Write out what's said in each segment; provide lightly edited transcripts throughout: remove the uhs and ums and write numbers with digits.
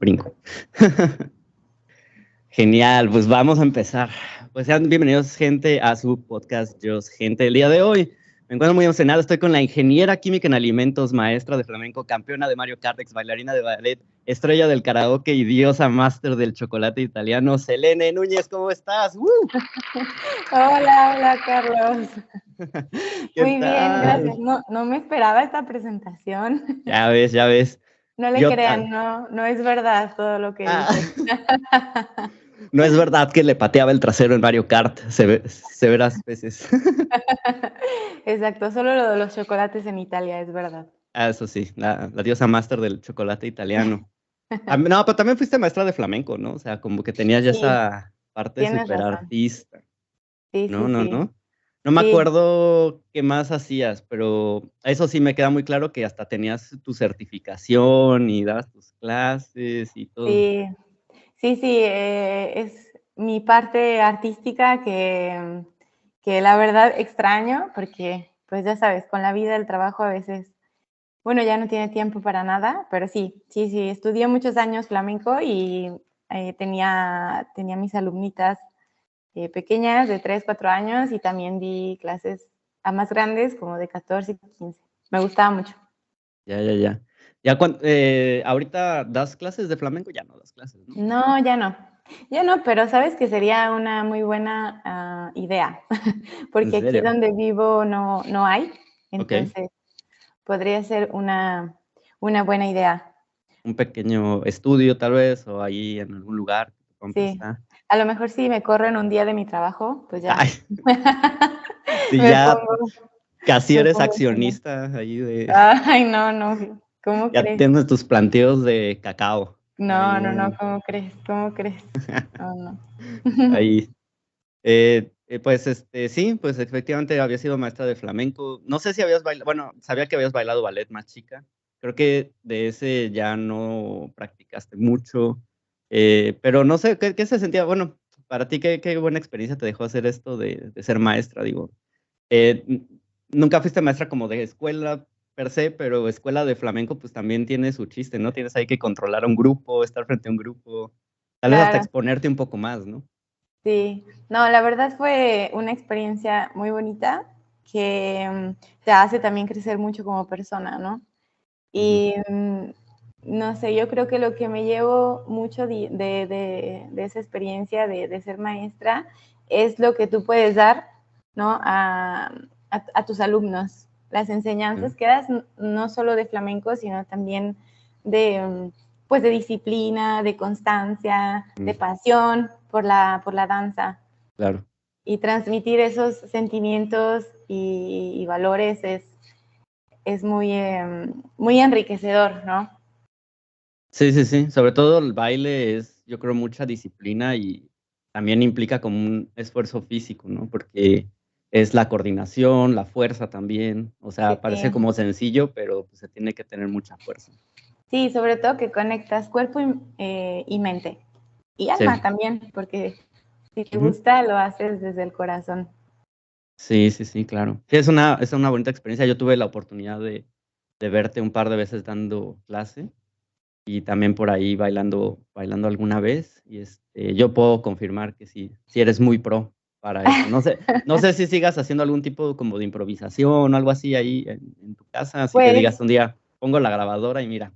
brinco. Genial, pues vamos a empezar. Pues sean bienvenidos, gente, a su podcast Just Gente. El día de hoy me encuentro muy emocionado. Estoy con la ingeniera química en alimentos, maestra de flamenco, campeona de Mario Kart, bailarina de ballet, estrella del karaoke y diosa máster del chocolate italiano, Selene Núñez. ¿Cómo estás? Hola, Carlos. ¿Qué Muy bien, tal? gracias. No me esperaba esta presentación. Ya ves. No le crean, no es verdad todo lo que dices. No es verdad que le pateaba el trasero en Mario Kart severas veces. Exacto, solo lo de los chocolates en Italia, es verdad. Eso sí, la diosa máster del chocolate italiano. No, pero también fuiste maestra de flamenco, ¿no? O sea, como que tenías ya esa parte tienes súper razón. artista. Sí. No me acuerdo qué más hacías, pero eso sí me queda muy claro que hasta tenías tu certificación y dabas tus clases y todo. Sí, es mi parte artística que la verdad extraño porque, pues ya sabes, con la vida, el trabajo a veces, bueno, ya no tiene tiempo para nada, pero sí, estudié muchos años flamenco y tenía mis alumnitas pequeñas de 3, 4 años y también di clases a más grandes como de 14 y 15. Me gustaba mucho. Ya. Ya ahorita das clases de flamenco, ya no das clases, ¿no? No, ya no, pero sabes que sería una muy buena idea, porque aquí donde vivo no hay, entonces podría ser una buena idea. Un pequeño estudio tal vez, o ahí en algún lugar. Sí, a lo mejor si me corren un día de mi trabajo, pues ya. Ay. Sí, ya casi eres accionista ahí de... Ay, no, ¿cómo ya crees? tienes tus planteos de cacao. No, ¿cómo crees? No. Ahí. Pues sí, pues efectivamente había sido maestra de flamenco. No sé si habías bailado, bueno, sabía que habías bailado ballet más chica. Creo que de ese ya no practicaste mucho, pero no sé, ¿qué se sentía? Bueno, para ti, ¿qué buena experiencia te dejó hacer esto de ser maestra? Digo, nunca fuiste maestra como de escuela per se, pero escuela de flamenco pues también tiene su chiste, ¿no? Tienes ahí que controlar a un grupo, estar frente a un grupo, tal vez hasta exponerte un poco más, ¿no? Sí, no, la verdad fue una experiencia muy bonita que te hace también crecer mucho como persona, ¿no? Y no sé, yo creo que lo que me llevo mucho de esa experiencia de ser maestra es lo que tú puedes dar, ¿no? a tus alumnos. Las enseñanzas que das no solo de flamenco, sino también pues de disciplina, de constancia, de pasión por la danza. Claro. Y transmitir esos sentimientos y valores es muy enriquecedor, ¿no? Sí, sobre todo el baile es, yo creo, mucha disciplina y también implica como un esfuerzo físico, ¿no? Porque es la coordinación, la fuerza también, o sea, parece como sencillo, pero pues, se tiene que tener mucha fuerza. Sí, sobre todo que conectas cuerpo y mente. Y alma también, porque si te gusta, lo haces desde el corazón. Sí, claro. Sí, es una bonita experiencia. Yo tuve la oportunidad de verte un par de veces dando clase y también por ahí bailando alguna vez. Y yo puedo confirmar que sí eres muy pro para eso. No sé si sigas haciendo algún tipo como de improvisación o algo así ahí en tu casa, así que digas un día, pongo la grabadora y mira.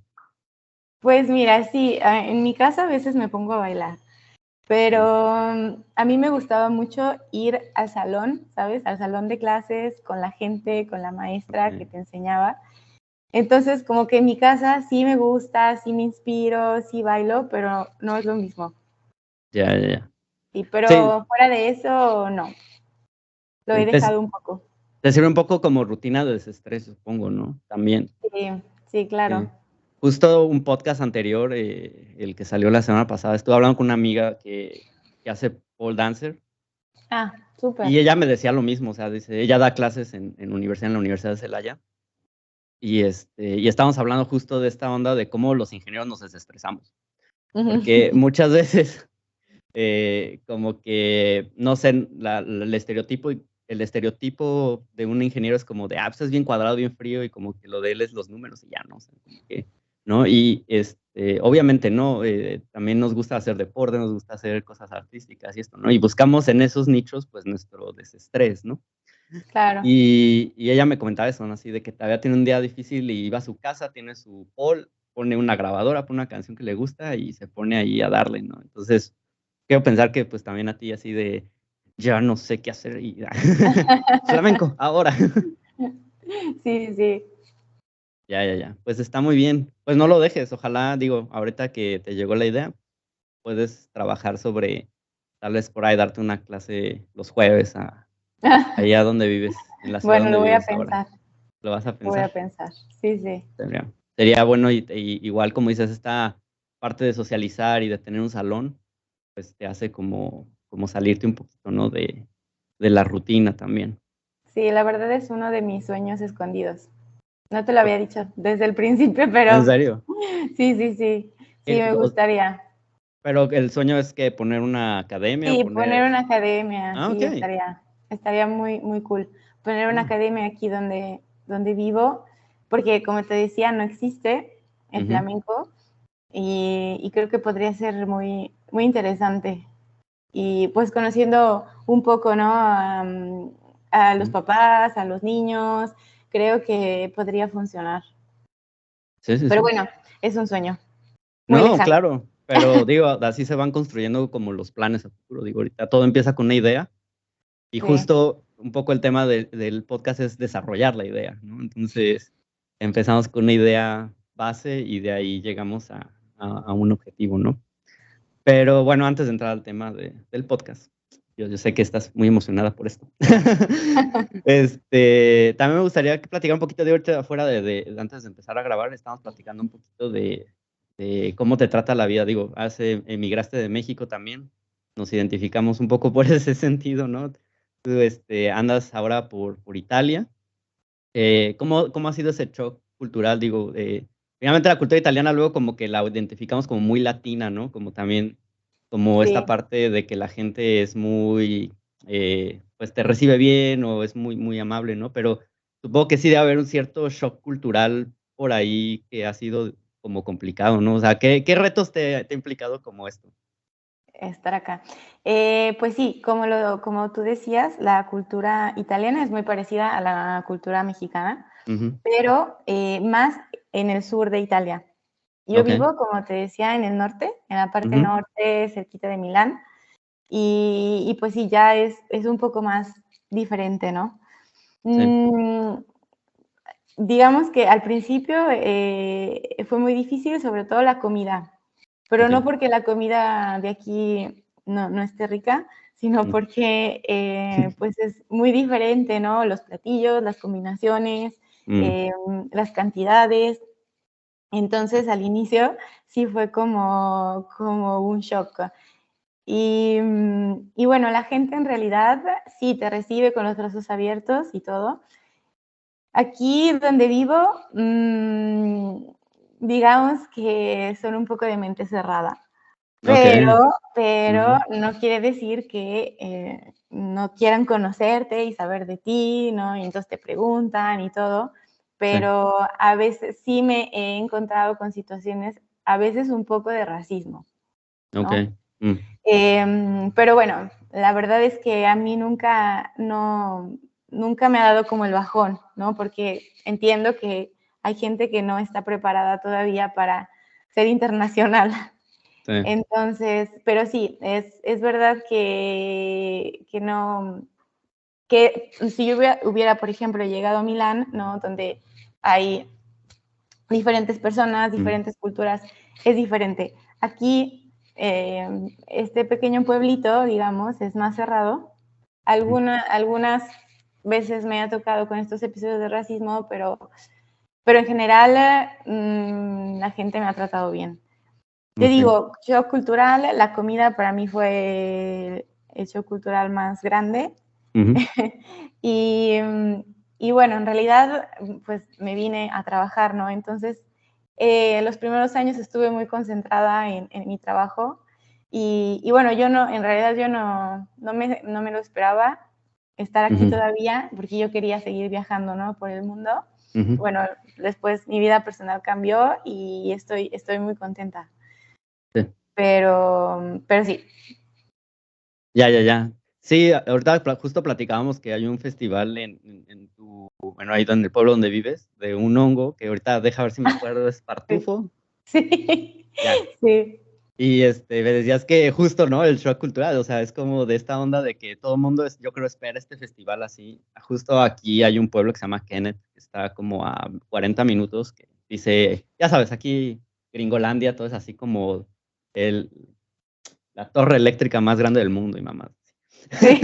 Pues mira, sí, en mi casa a veces me pongo a bailar, pero a mí me gustaba mucho ir al salón, ¿sabes? Al salón de clases con la gente, con la maestra que te enseñaba. Entonces, como que en mi casa sí me gusta, sí me inspiro, sí bailo, pero no es lo mismo. Ya. Sí, pero fuera de eso, no. Lo he dejado un poco. Te sirve un poco como rutina de desestrés, supongo, ¿no? También. Sí, claro. Justo un podcast anterior, el que salió la semana pasada, estuve hablando con una amiga que hace pole dancer. Ah, súper. Y ella me decía lo mismo, o sea, dice, ella da clases en la Universidad de Celaya. Y estábamos hablando justo de esta onda de cómo los ingenieros nos desestresamos. Porque muchas veces, como que, no sé, el estereotipo de un ingeniero es como de, pues es bien cuadrado, bien frío, y como que lo de él es los números y ya, ¿no? O sea, como que ¿no? Y obviamente, ¿no? También nos gusta hacer deporte, nos gusta hacer cosas artísticas y esto, ¿no? Y buscamos en esos nichos, pues, nuestro desestrés, ¿no? Claro. Y ella me comentaba eso, ¿no? Así de que todavía tiene un día difícil y iba a su casa, tiene su Paul, pone una grabadora, pone una canción que le gusta y se pone ahí a darle, ¿no? Entonces, quiero pensar que, pues, también a ti así de, ya no sé qué hacer y flamenco, ahora. Sí, sí. Ya, ya, ya. Pues está muy bien. Pues no lo dejes, ojalá, digo, ahorita que te llegó la idea, puedes trabajar sobre, tal vez por ahí darte una clase los jueves allá donde vives, en la ciudad Bueno, donde lo voy a vives ahora. pensar, ¿Lo vas a lo voy a pensar? pensar. Sí, sí. Sería bueno y igual, como dices, esta parte de socializar y de tener un salón, pues te hace como salirte un poquito, ¿no? De la rutina también. Sí, la verdad es uno de mis sueños escondidos. No te lo había dicho desde el principio, ¿En pero serio? sí, sí, sí. Sí, me O gustaría. pero el sueño es que poner una academia o Sí, poner poner una academia, sí, okey. estaría muy, muy cool. Poner una Oh, academia aquí donde vivo, porque como te decía, no existe el ujú, flamenco y creo que podría ser muy, muy interesante. Y pues conociendo un poco, ¿no? A los ujú. papás, a los niños, creo que podría funcionar. Sí, sí, Pero sí. bueno, es un sueño muy No, lejano. claro, pero digo, así se van construyendo como los planes a futuro. Digo, ahorita todo empieza con una idea y Sí, justo un poco el tema del podcast es desarrollar la idea, ¿no? Entonces, empezamos con una idea base y de ahí llegamos a un objetivo, ¿no? Pero bueno, antes de entrar al tema del podcast, yo sé que estás muy emocionada por esto. También me gustaría que platicar un poquito de ahorita afuera antes de empezar a grabar, estábamos platicando un poquito de cómo te trata la vida. Digo, emigraste de México también, nos identificamos un poco por ese sentido, ¿no? Tú, andas ahora por Italia. ¿Cómo ha sido ese shock cultural? Digo, finalmente la cultura italiana luego como que la identificamos como muy latina, ¿no? Como también, como esta sí. parte de que la gente es muy, pues te recibe bien o es muy, muy amable, ¿no? Pero supongo que sí debe haber un cierto shock cultural por ahí que ha sido como complicado, ¿no? O sea, ¿qué retos te ha implicado como esto? Estar acá. Pues sí, como tú decías, la cultura italiana es muy parecida a la cultura mexicana, Ujú, pero más en el sur de Italia. Yo okey, vivo, como te decía, en el norte, en la parte ujú, norte, cerquita de Milán, y pues sí, ya es un poco más diferente, ¿no? sí, Mm, digamos que al principio fue muy difícil, sobre todo la comida. Pero no okey, porque la comida de aquí no esté rica, sino mm, porque, pues, es muy diferente, ¿no? Los platillos, las combinaciones, mm, las cantidades. Entonces, al inicio sí fue como un shock. Y bueno, la gente en realidad sí te recibe con los brazos abiertos y todo. Aquí donde vivo, digamos que son un poco de mente cerrada. okey, Pero ujú, no quiere decir que, no quieran conocerte y saber de ti, ¿no? Y entonces te preguntan y todo, sí, pero a veces sí me he encontrado con situaciones, a veces un poco de racismo, ¿no? okey, mm, Pero bueno, la verdad es que a mí nunca me ha dado como el bajón, ¿no? Porque entiendo que hay gente que no está preparada todavía para ser internacional. sí, Entonces, pero sí, es verdad que no, que si yo hubiera, por ejemplo, llegado a Milán, ¿no? Donde hay diferentes personas, mm. diferentes culturas, es diferente. Aquí, este pequeño pueblito, digamos, es más cerrado. Ujú, Algunas veces me ha tocado con estos episodios de racismo, pero en general, la gente me ha tratado bien. Te okey, digo, shock cultural, la comida para mí fue el shock cultural más grande. ujú, Y, y bueno, en realidad, pues me vine a trabajar, ¿no? Entonces, los primeros años estuve muy concentrada en mi trabajo y bueno, yo no, en realidad yo no me lo esperaba estar aquí ujú, todavía porque yo quería seguir viajando, ¿no? Por el mundo. Ujú. bueno, después mi vida personal cambió y estoy muy contenta. Sí. Pero sí. Ya. Sí, ahorita justo platicábamos que hay un festival bueno, ahí en el pueblo donde vives, de un hongo, que ahorita deja ver si me acuerdo, es Sí. Tartufo. Sí. Ya. Sí. Y me decías que justo, ¿no? El shock cultural, o sea, es como de esta onda de que todo el mundo, yo creo, espera este festival así. Justo aquí hay un pueblo que se llama Kenneth, que está como a 40 minutos, que dice, ya sabes, aquí Gringolandia, todo es así como el, la torre eléctrica más grande del mundo y mamá. Sí.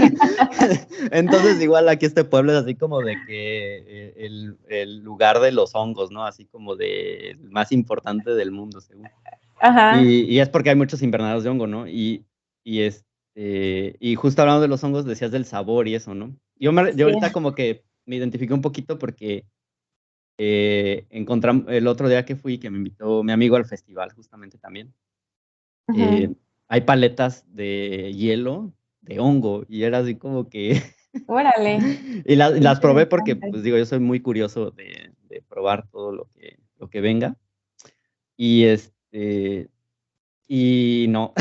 Entonces, igual aquí este pueblo es así como de que el lugar de los hongos, ¿no? Así como de el más importante del mundo, según. Ajá. Y es porque hay muchos invernaderos de hongo, ¿no? Y justo hablando de los hongos, decías del sabor y eso, ¿no? Yo Sí. ahorita como que me identifiqué un poquito porque encontramos el otro día que fui, que me invitó mi amigo al festival, justamente también. Ujú. Hay paletas de hielo de hongo y era así como que Órale, y qué las probé porque, interesante. pues digo, yo soy muy curioso de probar todo lo que venga. Y y no,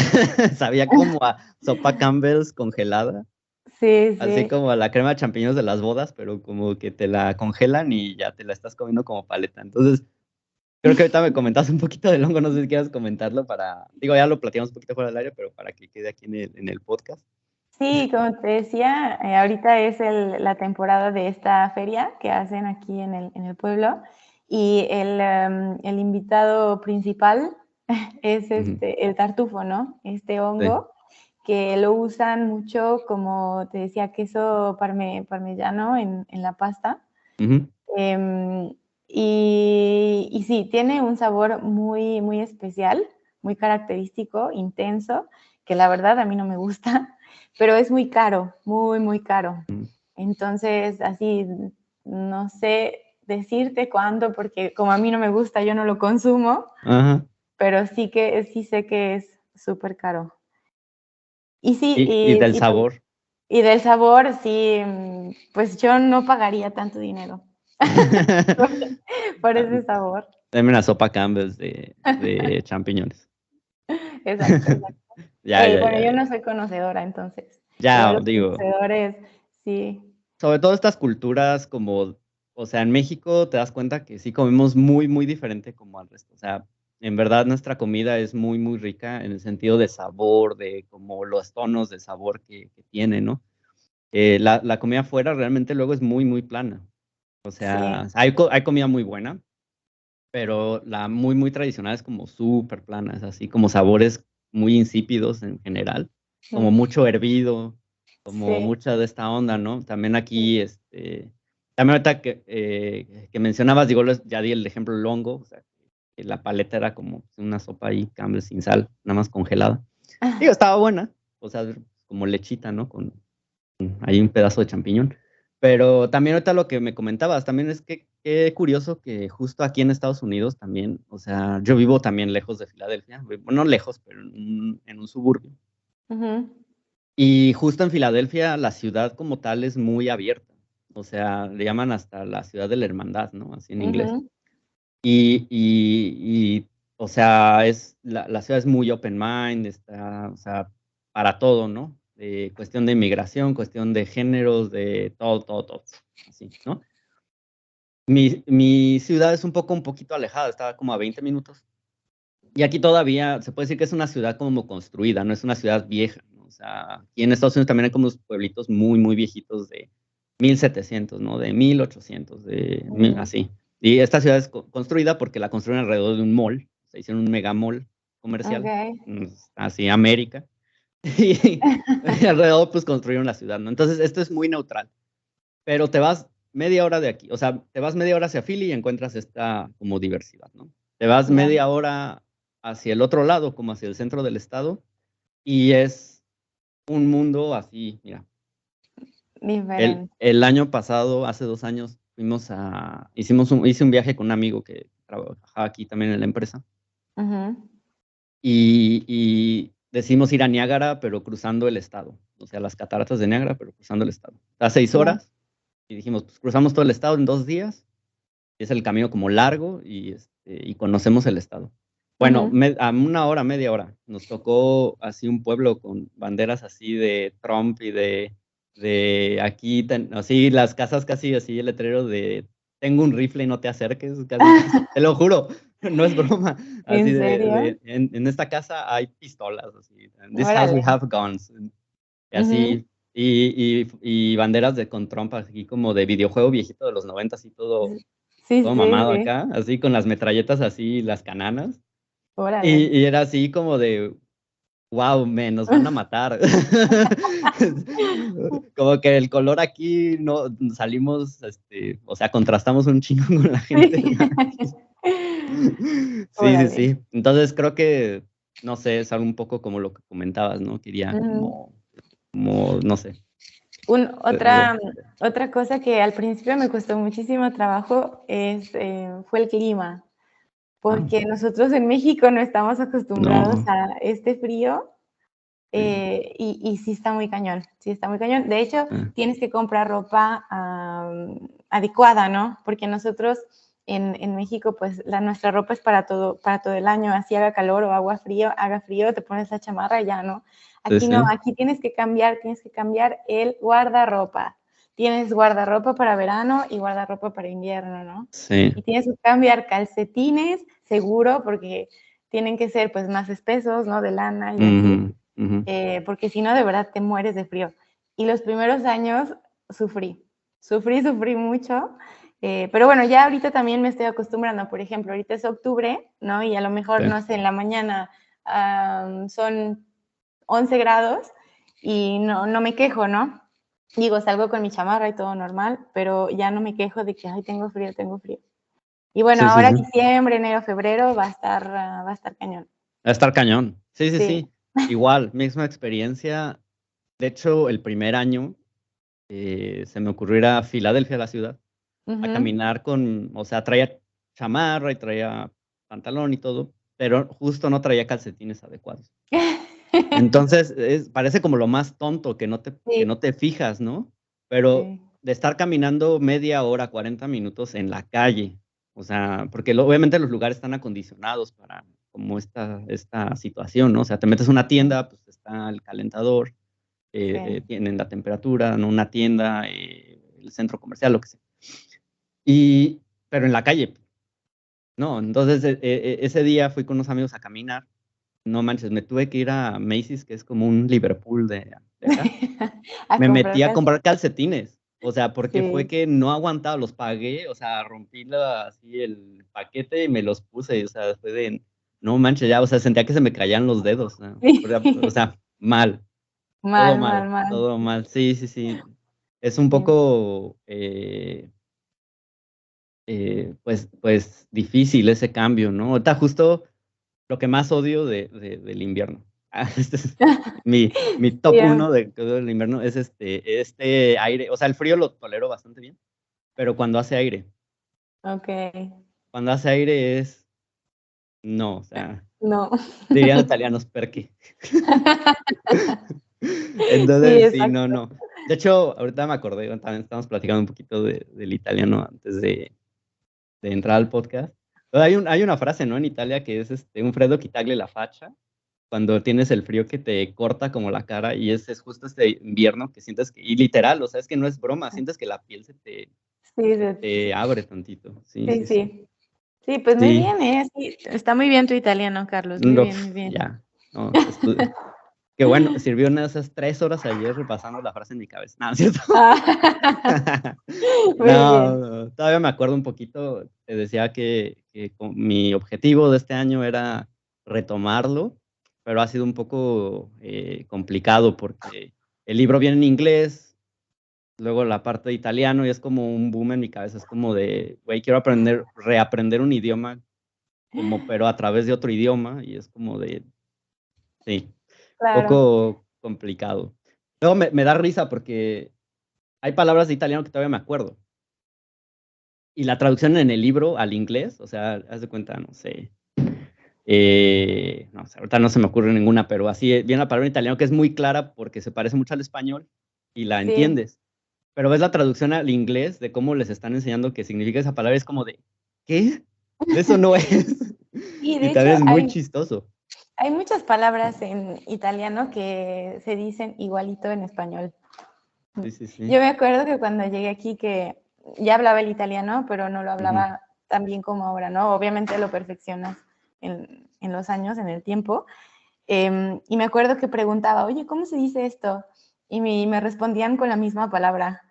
sabía como a sopa Campbell's congelada, Sí, así sí. como a la crema de champiñones de las bodas, pero como que te la congelan y ya te la estás comiendo como paleta. Entonces, creo que ahorita me comentas un poquito del hongo, no sé si quieras comentarlo digo, ya lo platicamos un poquito fuera del aire, pero para que quede aquí en el podcast. Sí, como te decía, ahorita es la temporada de esta feria que hacen aquí en el pueblo y el invitado principal es Ujú, el tartufo, ¿no? Este sí, hongo que lo usan mucho como te decía, queso parmesano en la pasta. ujú, Em, y sí, tiene un sabor muy especial, muy característico, intenso, que la verdad a mí no me gusta, pero es muy caro, muy caro. ujú. Entonces, así, no sé decirte cuándo, porque como a mí no me gusta, yo no lo consumo, Ajá. pero sí sé que es súper caro. Y sí, Y del sabor. y del sabor, sí, pues yo no pagaría tanto dinero por Ah, ese sabor. dame una sopa Campbell's de champiñones. Exacto, exacto. Bueno, yo Ya. no soy conocedora, entonces, igual Ya, los digo, conocedores, sí, sobre todo estas culturas como, o sea, en México te das cuenta que sí comemos muy diferente como al resto. O sea, en verdad nuestra comida es muy rica en el sentido de sabor, de como los tonos de sabor que tiene, ¿no? La comida afuera realmente luego es muy plana. O sí, sea, hay comida muy buena, pero la muy tradicional es como súper plana, es así como sabores muy insípidos en general, como mm, mucho hervido, como sí, mucha de esta onda, ¿no? También sí, aquí, también ahorita que mencionabas, digo, ya di el ejemplo del hongo, o sea, que la paleta era como una sopa ahí, Campbell sin sal, nada más congelada. Digo, estaba buena, o sea, como lechita, ¿no? Con ahí un pedazo de champiñón. Pero también ahorita lo que me comentabas, también es que qué curioso que justo aquí en Estados Unidos también, o sea, yo vivo también lejos de Filadelfia, bueno, no lejos, pero en un suburbio. ujú, Y justo en Filadelfia la ciudad como tal es muy abierta, o sea, le llaman hasta la ciudad de la hermandad, ¿no? Así en inglés. ujú, Y o sea, la ciudad es muy open mind, está, o sea, para todo, ¿no? Cuestión de inmigración, cuestión de géneros, de todo, así, ¿no? Mi ciudad es un poquito alejada, estaba como a 20 minutos. Y aquí todavía se puede decir que es una ciudad como construida, no es una ciudad vieja, ¿no? O sea, aquí en Estados Unidos también hay como unos pueblitos muy viejitos de 1700, ¿no? De 1800, mm, así. Y esta ciudad es construida porque la construyeron alrededor de un mall, se hicieron un mega mall comercial, okey, así América, y alrededor pues construyeron la ciudad, ¿no? Entonces esto es muy neutral, pero te vas media hora de aquí, o sea, te vas media hora hacia Philly y encuentras esta como diversidad, ¿no? Te vas ya, media hora hacia el otro lado, como hacia el centro del estado, y es un mundo así, mira. diferente, El año pasado, hace 2 años, hice un viaje con un amigo que trabajaba aquí también en la empresa, ujú, y decidimos ir a Niágara, pero cruzando el estado, o sea, las cataratas de Niágara, pero cruzando el estado. A 6 ya, horas, y dijimos, pues cruzamos todo el estado en 2 días. es el camino como largo y conocemos el estado. Bueno, a una hora, media hora, nos tocó así un pueblo con banderas así de Trump y de aquí, así las casas casi así, el letrero de tengo un rifle y no te acerques, casi, te lo juro, no es broma, así ¿En serio? en esta casa hay pistolas, así, in this house we Órale. have guns, y así, y banderas con Trump, así como de videojuego viejito de los 90, así todo Sí, todo sí, mamado sí. acá, así con las metralletas así, las cananas, Órale. y era así como de, wow, nos van a matar. Como que el color aquí no salimos, o sea, contrastamos un chingo con la gente Sí. de aquí. Sí, sí, Órale. sí. Entonces creo que, no sé, es algo un poco como lo que comentabas, ¿no? Quería como, no sé. Otra cosa que al principio me costó muchísimo trabajo fue el clima, porque nosotros en México no estamos acostumbrados No, a este frío. sí, Y sí está muy cañón, sí está muy cañón. De hecho, tienes que comprar ropa adecuada, ¿no? Porque nosotros en México, pues nuestra ropa es para todo el año, así haga calor o haga frío, te pones la chamarra y ya, ¿no? sí, Aquí no, sí, aquí tienes que cambiar el guardarropa. Tienes guardarropa para verano y guardarropa para invierno, ¿no? sí. Y tienes que cambiar calcetines, seguro, porque tienen que ser pues más espesos, ¿no? De lana y así. Ujú, ujú. Porque si no, de verdad te mueres de frío. Y los primeros años sufrí mucho, pero bueno, ya ahorita también me estoy acostumbrando. Por ejemplo, ahorita es octubre, ¿no? Y a lo mejor, Sí. no sé, en la mañana son 11 grados y no me quejo, ¿no? Digo, salgo con mi chamarra y todo normal, pero ya no me quejo de que, ay, tengo frío, tengo frío. Y bueno, Sí, sí, ahora sí. diciembre, enero, febrero va a estar cañón. Va a estar cañón. Sí, sí, Sí. sí. Igual, misma experiencia. De hecho, el primer año, se me ocurrió ir a Filadelfia, la ciudad, a Ujú. caminar o sea, traía chamarra y traía pantalón y todo, pero justo no traía calcetines adecuados. Entonces, parece como lo más tonto que Sí, no te fijas, ¿no? Pero sí. de estar caminando media hora, 40 minutos en la calle, o sea, porque obviamente los lugares están acondicionados para como esta situación, ¿no? O sea, te metes a una tienda, pues está el calentador, Sí. tienen la temperatura, ¿no? Una tienda, el centro comercial, lo que sea. Pero en la calle, no. Entonces, ese día fui con unos amigos a caminar. No manches, me tuve que ir a Macy's, que es como un Liverpool de acá. A Me comprar metí a calcetines. comprar calcetines, o sea, porque fue Sí. que no aguantaba, los pagué, o sea, rompí así el paquete y me los puse, o sea, fue de, no manches, ya, o sea, sentía que se me caían los dedos, ¿no? Sí. O sea, mal, Mal, mal, mal. todo mal. Sí, sí, sí. Es un Sí. poco, pues difícil ese cambio, ¿no? Ahorita justo lo que más odio del invierno. Este es mi Sí, top uno del invierno es este aire. O sea, el frío lo tolero bastante bien, pero cuando hace aire. okey. Cuando hace aire no, o sea, No. dirían los italianos, perché. Sí, Entonces, sí, no, exacto. no. De hecho, ahorita me acordé, también estamos platicando un poquito del italiano antes de entrar al podcast. Pero hay una frase, ¿no? En Italia que es un freddo che taglia la faccia. Cuando tienes el frío que te corta como la cara y es justo este invierno que sientes y literal, o sea, es que no es broma, sientes que la piel Sí, se te abre tantito. Sí, sí, sí, sí. sí. Sí, pues muy Sí, bien, Sí, está muy bien tu italiano, Carlos. Muy no, bien, muy bien. ya, no, qué bueno, sirvió una de esas 3 horas ayer repasando la frase en mi cabeza. No, ¿es cierto? Ah, muy bien. No, todavía me acuerdo un poquito, te decía que mi objetivo de este año era retomarlo, pero ha sido un poco, complicado porque el libro viene en inglés, luego la parte de italiano y es como un boom en mi cabeza, es como de, güey, quiero reaprender un idioma pero a través de otro idioma y es como de, sí, Claro. poco complicado. Luego me da risa porque hay palabras de italiano que todavía me acuerdo. Y la traducción en el libro al inglés, o sea, haz de cuenta, no sé, ahorita no se me ocurre ninguna, pero así viene la palabra en italiano que es muy clara porque se parece mucho al español y la Sí, entiendes. pero ves la traducción al inglés de cómo les están enseñando qué significa esa palabra, es como de, ¿qué? Eso no es. Y Y de hecho también es muy chistoso. hay muchas palabras en italiano que se dicen igualito en español. Sí, sí, sí. Yo me acuerdo que cuando llegué aquí que ya hablaba el italiano, pero no lo hablaba tan bien como ahora, ¿no? Obviamente lo perfeccionas en los años, en el tiempo. Y me acuerdo que preguntaba, oye, ¿cómo se dice esto? Y me respondían con la misma palabra.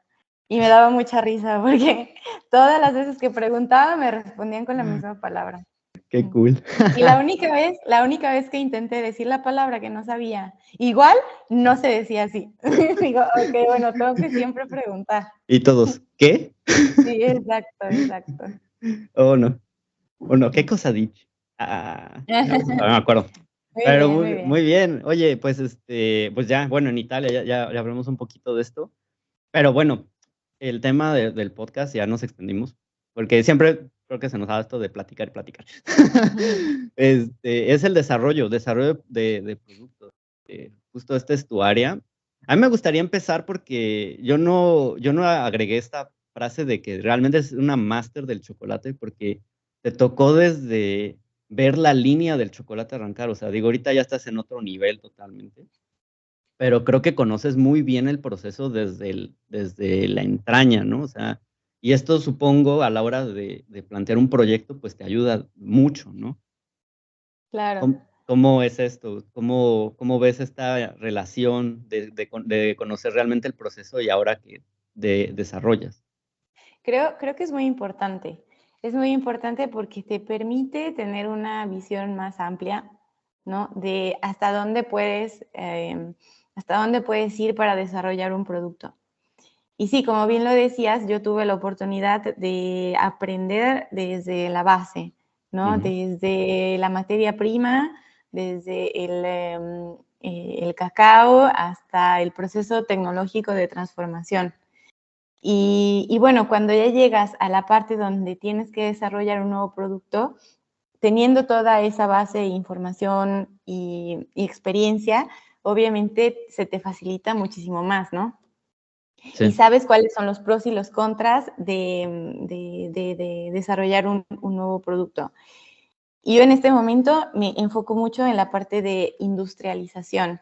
Y me daba mucha risa porque todas las veces que preguntaba me respondían con la misma palabra. Qué cool. Y la única vez que intenté decir la palabra que no sabía, igual no se decía así. Digo, ok, bueno, tengo que siempre preguntar. Y todos, ¿qué? Sí, exacto, exacto. Oh, no. Oh, no, ¿qué cosa dicho? No me acuerdo. Muy Pero bien, muy muy, bien. muy bien. Oye, pues pues ya, bueno, en Italia ya hablamos un poquito de esto. Pero bueno, el tema del podcast ya nos extendimos, porque siempre creo que se nos da esto de platicar y platicar. Es el desarrollo de productos. Justo esta es tu área. A mí me gustaría empezar porque yo no agregué esta frase de que realmente es una máster del chocolate, porque te tocó desde ver la línea del chocolate arrancar. O sea, digo, ahorita ya estás en otro nivel totalmente. Pero creo que conoces muy bien el proceso desde la entraña, ¿no? O sea, y esto supongo a la hora de plantear un proyecto, pues te ayuda mucho, ¿no? Claro. ¿Cómo es esto? ¿Cómo ves esta relación de conocer realmente el proceso y ahora que desarrollas? Creo que es muy importante. Es muy importante porque te permite tener una visión más amplia, ¿no? De hasta dónde puedes ir para desarrollar un producto. Y sí, como bien lo decías, yo tuve la oportunidad de aprender desde la base, ¿no? Ujú, Desde la materia prima, desde el cacao hasta el proceso tecnológico de transformación. Y bueno, cuando ya llegas a la parte donde tienes que desarrollar un nuevo producto, teniendo toda esa base de información y experiencia, obviamente se te facilita muchísimo más, ¿no? Y sí, sabes cuáles son los pros y los contras de desarrollar un nuevo producto. Y yo en este momento me enfoco mucho en la parte de industrialización.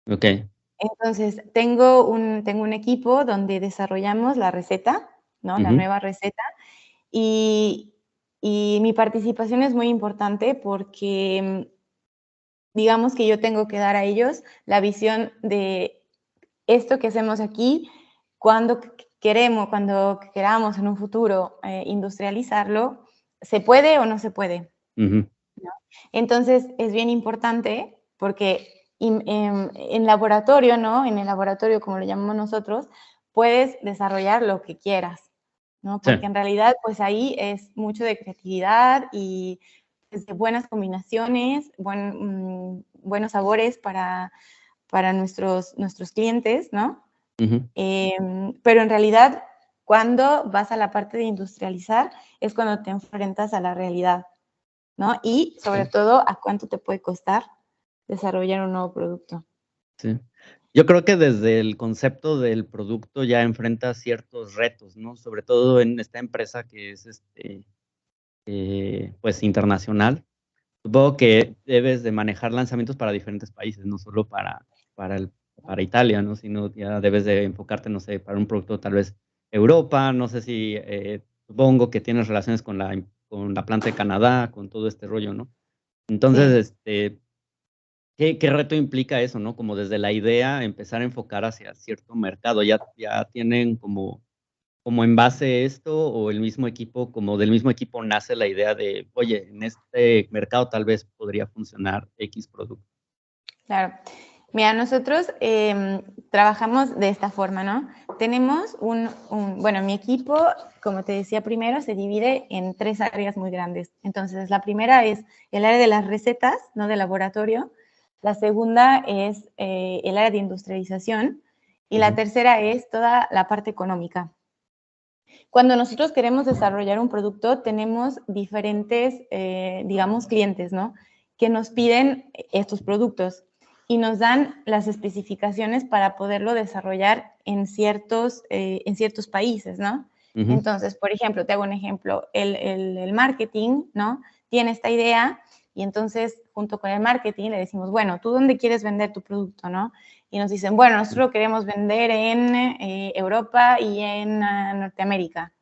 okey, Entonces, tengo un equipo donde desarrollamos la receta, ¿no? La ujú, nueva receta. Y, y mi participación es muy importante porque digamos que yo tengo que dar a ellos la visión de esto que hacemos aquí, cuando queramos en un futuro industrializarlo, ¿se puede o no se puede? ujú, ¿No? Entonces, es bien importante porque en laboratorio, ¿no? En el laboratorio, como lo llamamos nosotros, puedes desarrollar lo que quieras, ¿no? sí, Porque en realidad, pues ahí es mucho de creatividad y pues, de buenas combinaciones, buenos sabores para nuestros clientes, ¿no? ujú, Pero en realidad, cuando vas a la parte de industrializar, es cuando te enfrentas a la realidad, ¿no? Y sobre sí. todo, a cuánto te puede costar desarrollar un nuevo producto. Sí. Yo creo que desde el concepto del producto ya enfrentas ciertos retos, ¿no? Sobre todo en esta empresa que es, pues, internacional. Supongo que debes de manejar lanzamientos para diferentes países, no solo para el para Italia, ¿no? Sino ya debes de enfocarte, no sé, para un producto tal vez Europa, no sé si, supongo que tienes relaciones con la planta de Canadá, con todo este rollo, ¿no? Entonces, Sí. ¿qué reto implica eso, no? Como desde la idea empezar a enfocar hacia cierto mercado, ¿ya tienen como en base esto o el mismo equipo, como del mismo equipo nace la idea de, oye, en este mercado tal vez podría funcionar X producto? Claro. Mira, nosotros trabajamos de esta forma, ¿no? Tenemos bueno, mi equipo, como te decía primero, se divide en 3 áreas muy grandes. Entonces, la primera es el área de las recetas, ¿no? De laboratorio. La segunda es el área de industrialización. Y la Ujú, tercera es toda la parte económica. Cuando nosotros queremos desarrollar un producto, tenemos diferentes, digamos, clientes, ¿no? Que nos piden estos productos. y nos dan las especificaciones para poderlo desarrollar en ciertos países, ¿no? Entonces, por ejemplo, te hago un ejemplo, el marketing, ¿no? Tiene esta idea y entonces junto con el marketing le decimos, bueno, ¿tú dónde quieres vender tu producto, no? Y nos dicen, bueno, nosotros lo queremos vender en Europa y en Norteamérica.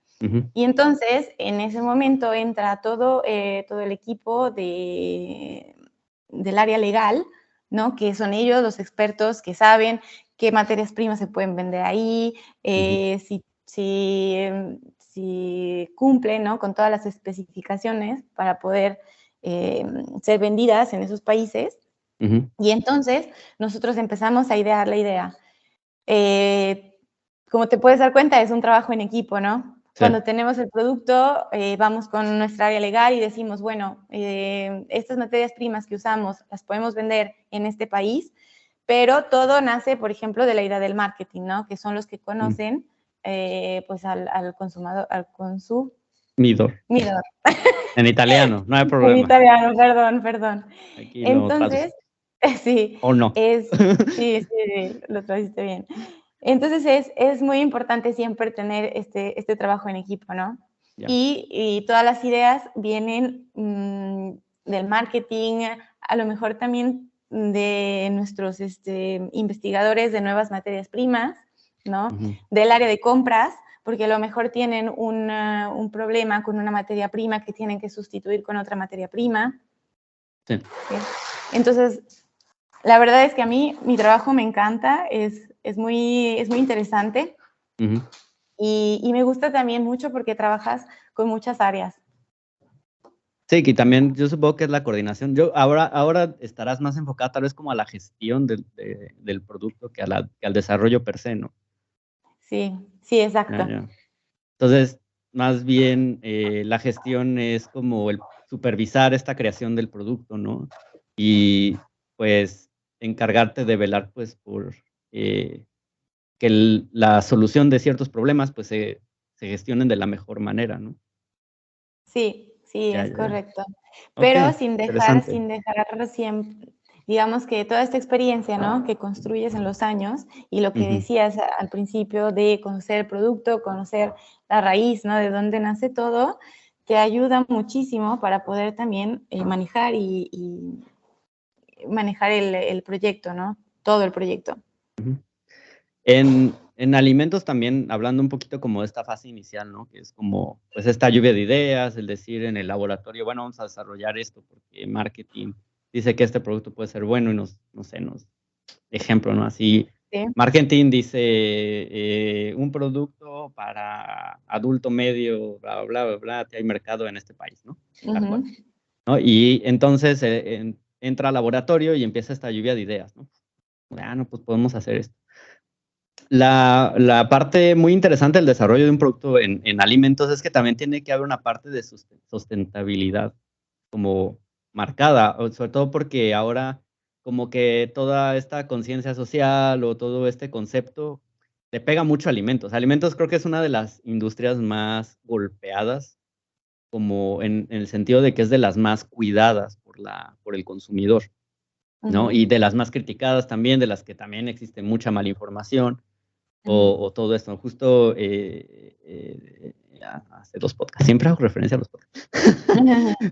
Y entonces, en ese momento entra todo el equipo del área legal, ¿no? Que son ellos los expertos que saben qué materias primas se pueden vender ahí, si cumplen, ¿no? Con todas las especificaciones para poder ser vendidas en esos países. Y entonces nosotros empezamos a idear la idea. Como te puedes dar cuenta, es un trabajo en equipo, ¿no? Sí. Cuando tenemos el producto, vamos con nuestra área legal y decimos, bueno, estas materias primas que usamos las podemos vender en este país, pero todo nace, por ejemplo, de la idea del marketing, ¿no? Que son los que conocen pues al consumador, al consumidor. En italiano, no hay problema. En italiano, perdón. Aquí entonces, sí. ¿O no? Sí, lo trajiste bien. Entonces es muy importante siempre tener este trabajo en equipo, ¿no? Yeah. Y todas las ideas vienen del marketing, a lo mejor también de nuestros investigadores de nuevas materias primas, ¿no? Del área de compras, porque a lo mejor tienen un problema con una materia prima que tienen que sustituir con otra materia prima. Sí. Entonces, la verdad es que a mí mi trabajo me encanta, es muy interesante y me gusta también mucho porque trabajas con muchas áreas. Sí, que también yo supongo que es la coordinación. Ahora estarás más enfocada tal vez como a la gestión del producto que al desarrollo per se, ¿no? Sí, exacto. Ya. Entonces, más bien la gestión es como el supervisar esta creación del producto, ¿no? Y pues encargarte de velar pues por que la solución de ciertos problemas pues se gestionen de la mejor manera, ¿no? Sí, es correcto. Okay, pero sin dejar siempre, digamos que toda esta experiencia, ¿no? Que construyes en los años y lo que decías al principio de conocer el producto, conocer la raíz, ¿no? De dónde nace todo, te ayuda muchísimo para poder también manejar y manejar el proyecto, ¿no? Todo el proyecto. En alimentos también, hablando un poquito como de esta fase inicial, ¿no? Que es como, pues, esta lluvia de ideas, el decir en el laboratorio, bueno, vamos a desarrollar esto porque marketing dice que este producto puede ser bueno y ejemplo, ¿no? Así, sí. Marketing dice, un producto para adulto medio, bla, bla, bla, bla, hay mercado en este país, ¿no? ¿No? Y entonces entra al laboratorio y empieza esta lluvia de ideas, ¿no? Bueno, pues podemos hacer esto. La parte muy interesante del desarrollo de un producto en alimentos es que también tiene que haber una parte de sustentabilidad como marcada, sobre todo porque ahora como que toda esta conciencia social o todo este concepto le pega mucho a alimentos. Alimentos creo que es una de las industrias más golpeadas, como en el sentido de que es de las más cuidadas por el consumidor, ¿no? Y de las más criticadas también, de las que también existe mucha mala información. O todo esto. Justo hace 2 podcasts, siempre hago referencia a los podcasts.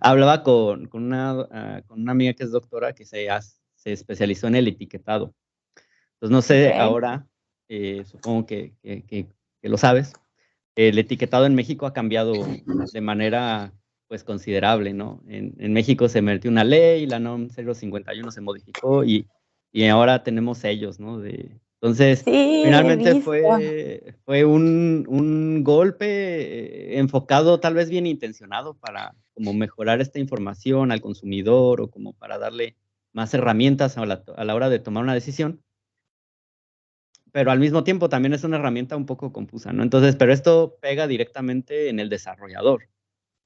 Hablaba con una amiga que es doctora que se especializó en el etiquetado. Entonces, no sé, ahora, supongo que lo sabes, el etiquetado en México ha cambiado de manera pues considerable, ¿no? En México se metió una ley, la NOM 051 se modificó y ahora tenemos sellos, ¿no? Entonces, sí, finalmente fue un golpe enfocado, tal vez bien intencionado, para como mejorar esta información al consumidor o como para darle más herramientas a la hora de tomar una decisión. Pero al mismo tiempo también es una herramienta un poco confusa, ¿no? Entonces, pero esto pega directamente en el desarrollador,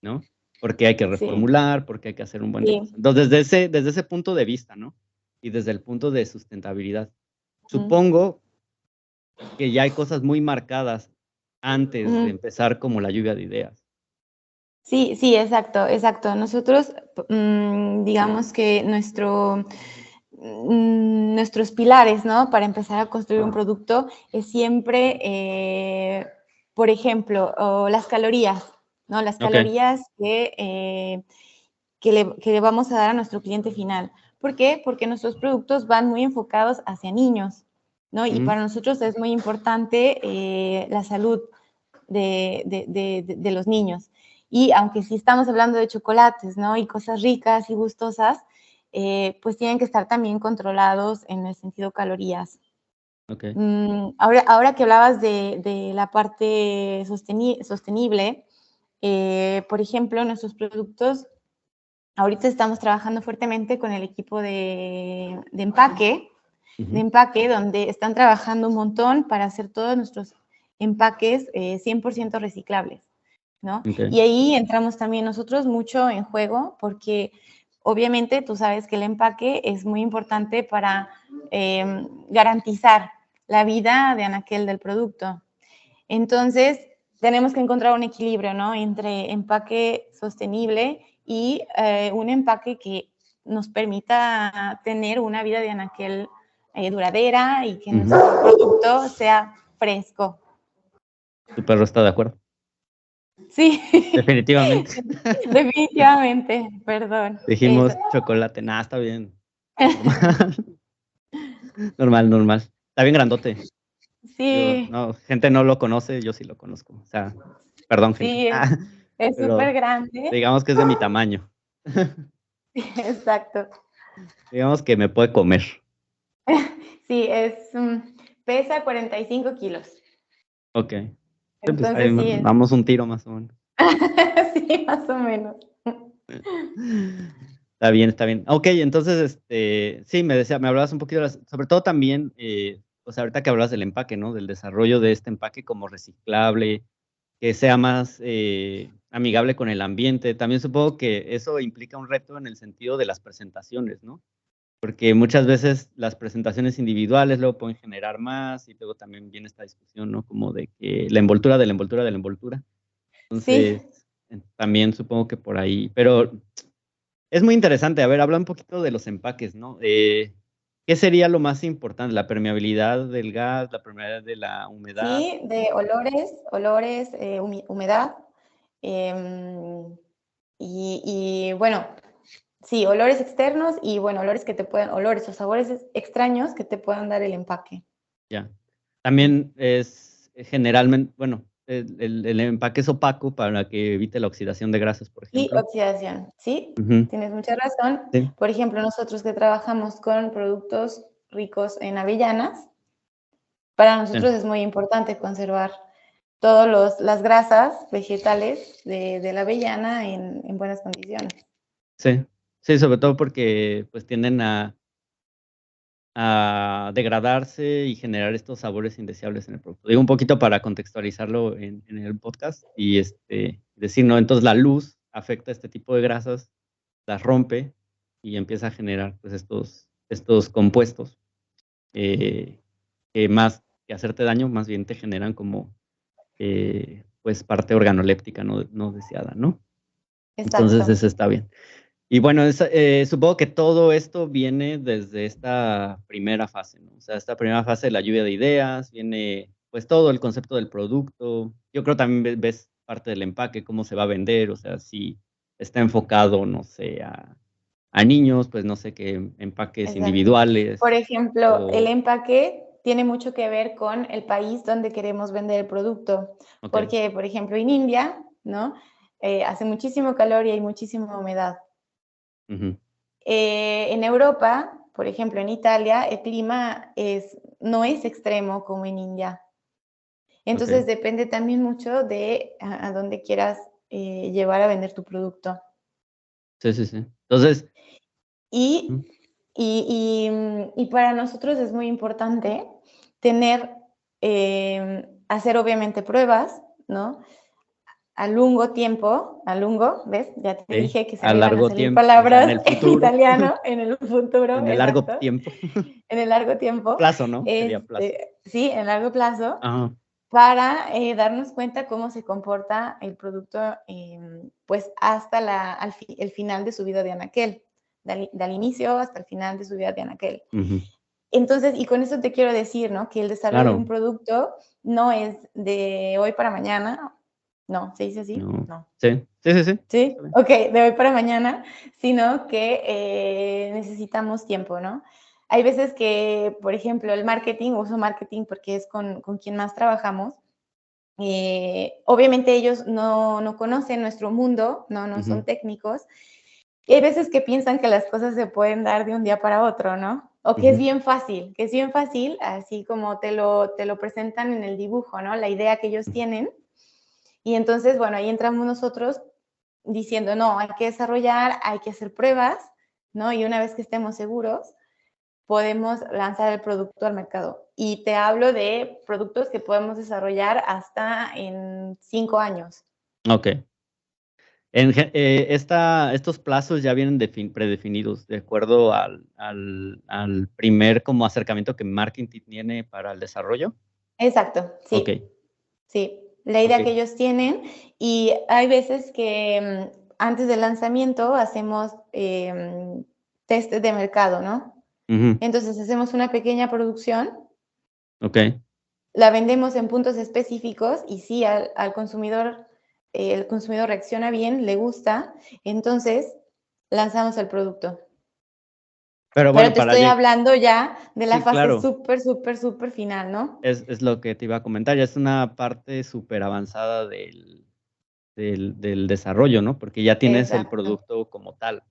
¿no? Porque hay que reformular, porque hay que hacer un buen... Entonces, desde ese punto de vista, ¿no? Y desde el punto de sustentabilidad. Supongo que ya hay cosas muy marcadas antes de empezar como la lluvia de ideas. Sí, Nosotros, digamos que nuestros pilares, ¿no? Para empezar a construir un producto es siempre, por ejemplo, las calorías, ¿no? Las Ok. calorías que le vamos a dar a nuestro cliente final. ¿Por qué? Porque nuestros productos van muy enfocados hacia niños, ¿no? Y para nosotros es muy importante la salud de los niños. Y aunque sí estamos hablando de chocolates, ¿no? Y cosas ricas y gustosas, pues tienen que estar también controlados en el sentido calorías. Okay. Ahora que hablabas de la parte sostenible, por ejemplo, nuestros productos, ahorita estamos trabajando fuertemente con el equipo de empaque, donde están trabajando un montón para hacer todos nuestros empaques 100% reciclables, ¿no? Okay. Y ahí entramos también nosotros mucho en juego porque obviamente tú sabes que el empaque es muy importante para garantizar la vida de anaquel del producto. Entonces, tenemos que encontrar un equilibrio, ¿no? Entre empaque sostenible y un empaque que nos permita tener una vida de anaquel duradera y que nuestro producto sea fresco. Tu perro está de acuerdo. Sí. Definitivamente. Definitivamente, perdón. Dijimos chocolate. Nah, está bien. Normal. Normal. Está bien grandote. Yo, Sí. no, gente no lo conoce, yo sí lo conozco. O sea, perdón, gente. Sí, es Pero súper grande. digamos que es de mi tamaño. Exacto. Digamos que me puede comer. Sí, pesa 45 kilos. Ok. Pues ahí Entonces sí. vamos un tiro más o menos. Sí, más o menos. Está bien, está bien. Ok, entonces, sí, me hablabas un poquito, sobre todo también, o sea, ahorita que hablas del empaque, ¿no? Del desarrollo de este empaque como reciclable, que sea más amigable con el ambiente. También supongo que eso implica un reto en el sentido de las presentaciones, ¿no? Porque muchas veces las presentaciones individuales luego pueden generar más y luego también viene esta discusión, ¿no? Como de que la envoltura de la envoltura de la envoltura. Sí. Entonces, también supongo que por ahí, pero es muy interesante. A ver, habla un poquito de los empaques, ¿no? ¿Qué sería lo más importante? ¿La permeabilidad del gas, la permeabilidad de la humedad? Sí, de olores, humedad. Y bueno, sí, olores externos y bueno, olores o sabores extraños que te puedan dar el empaque. Ya. También es generalmente, bueno, el empaque es opaco para que evite la oxidación de grasas, por Y ejemplo. oxidación, sí, Ujú. tienes mucha razón. Sí. Por ejemplo, nosotros que trabajamos con productos ricos en avellanas, para nosotros es muy importante conservar todas las grasas vegetales de la avellana en buenas condiciones. Sí, sí, sobre todo porque pues tienden a degradarse y generar estos sabores indeseables en el producto. Digo un poquito para contextualizarlo en el podcast y decir, ¿no? Entonces la luz afecta este tipo de grasas, las rompe y empieza a generar pues estos compuestos que más que hacerte daño, más bien te generan como pues parte organoléptica no deseada, ¿no? Entonces Exacto. eso está bien. Y bueno, supongo que todo esto viene desde esta primera fase, ¿no? O sea, esta primera fase de la lluvia de ideas, viene pues todo el concepto del producto. Yo creo también ves parte del empaque, cómo se va a vender, o sea, si está enfocado, no sé, a niños, pues no sé qué empaques Exacto. Por individuales. ejemplo, el empaque tiene mucho que ver con el país donde queremos vender el producto. Ok. Porque, por ejemplo, en India, ¿no? Hace muchísimo calor y hay muchísima humedad. Ujú. En Europa, por ejemplo, en Italia, el clima no es extremo como en India. Entonces, Ok. depende también mucho de a dónde quieras llevar a vender tu producto. Sí, sí, sí. Entonces, Y, y para nosotros es muy importante tener, hacer obviamente pruebas, ¿no? A lungo, ¿ves? Ya te sí, dije que se a me iban a largo salir tiempo, o sea, en palabras el en futuro, italiano en el futuro, en el largo exacto, tiempo, en el largo tiempo, plazo, ¿no? Sería plazo. sí, en largo plazo, Ajá. para darnos cuenta cómo se comporta el producto, pues hasta el final de su vida de anaquel, del inicio hasta el final de su vida de anaquel. Ujú. Entonces, y con eso te quiero decir, ¿no? Que el desarrollo de Claro. un producto no es de hoy para mañana. No, ¿se dice así? No. No. Sí, sí, sí, sí. ¿Sí? Está bien. Ok, de hoy para mañana, sino que necesitamos tiempo, ¿no? Hay veces que, por ejemplo, el marketing, uso marketing porque es con quien más trabajamos. Obviamente ellos no conocen nuestro mundo, no son Ujú, técnicos. Y hay veces que piensan que las cosas se pueden dar de un día para otro, ¿no? O ujú. que es bien fácil, así como te lo presentan en el dibujo, ¿no? La idea que ellos tienen. Y entonces, bueno, ahí entramos nosotros diciendo, no, hay que desarrollar, hay que hacer pruebas, ¿no? Y una vez que estemos seguros, podemos lanzar el producto al mercado. Y te hablo de productos que podemos desarrollar hasta en 5 años. Ok. Estos plazos ya vienen predefinidos de acuerdo al primer como acercamiento que marketing tiene para el desarrollo. Exacto, Ok, sí, sí. La idea que ok. ellos tienen, y hay veces que antes del lanzamiento hacemos test de mercado, ¿no? Ujú, Entonces hacemos una pequeña producción, ok. la vendemos en puntos específicos y sí, al consumidor, el consumidor reacciona bien, le gusta, entonces lanzamos el producto. Pero Pero bueno, te estoy hablando ya de la sí, fase claro, súper, súper, súper final, ¿no? es lo que te iba a comentar, ya es una parte súper avanzada del desarrollo, ¿no? Porque ya tienes el Exacto, producto como tal.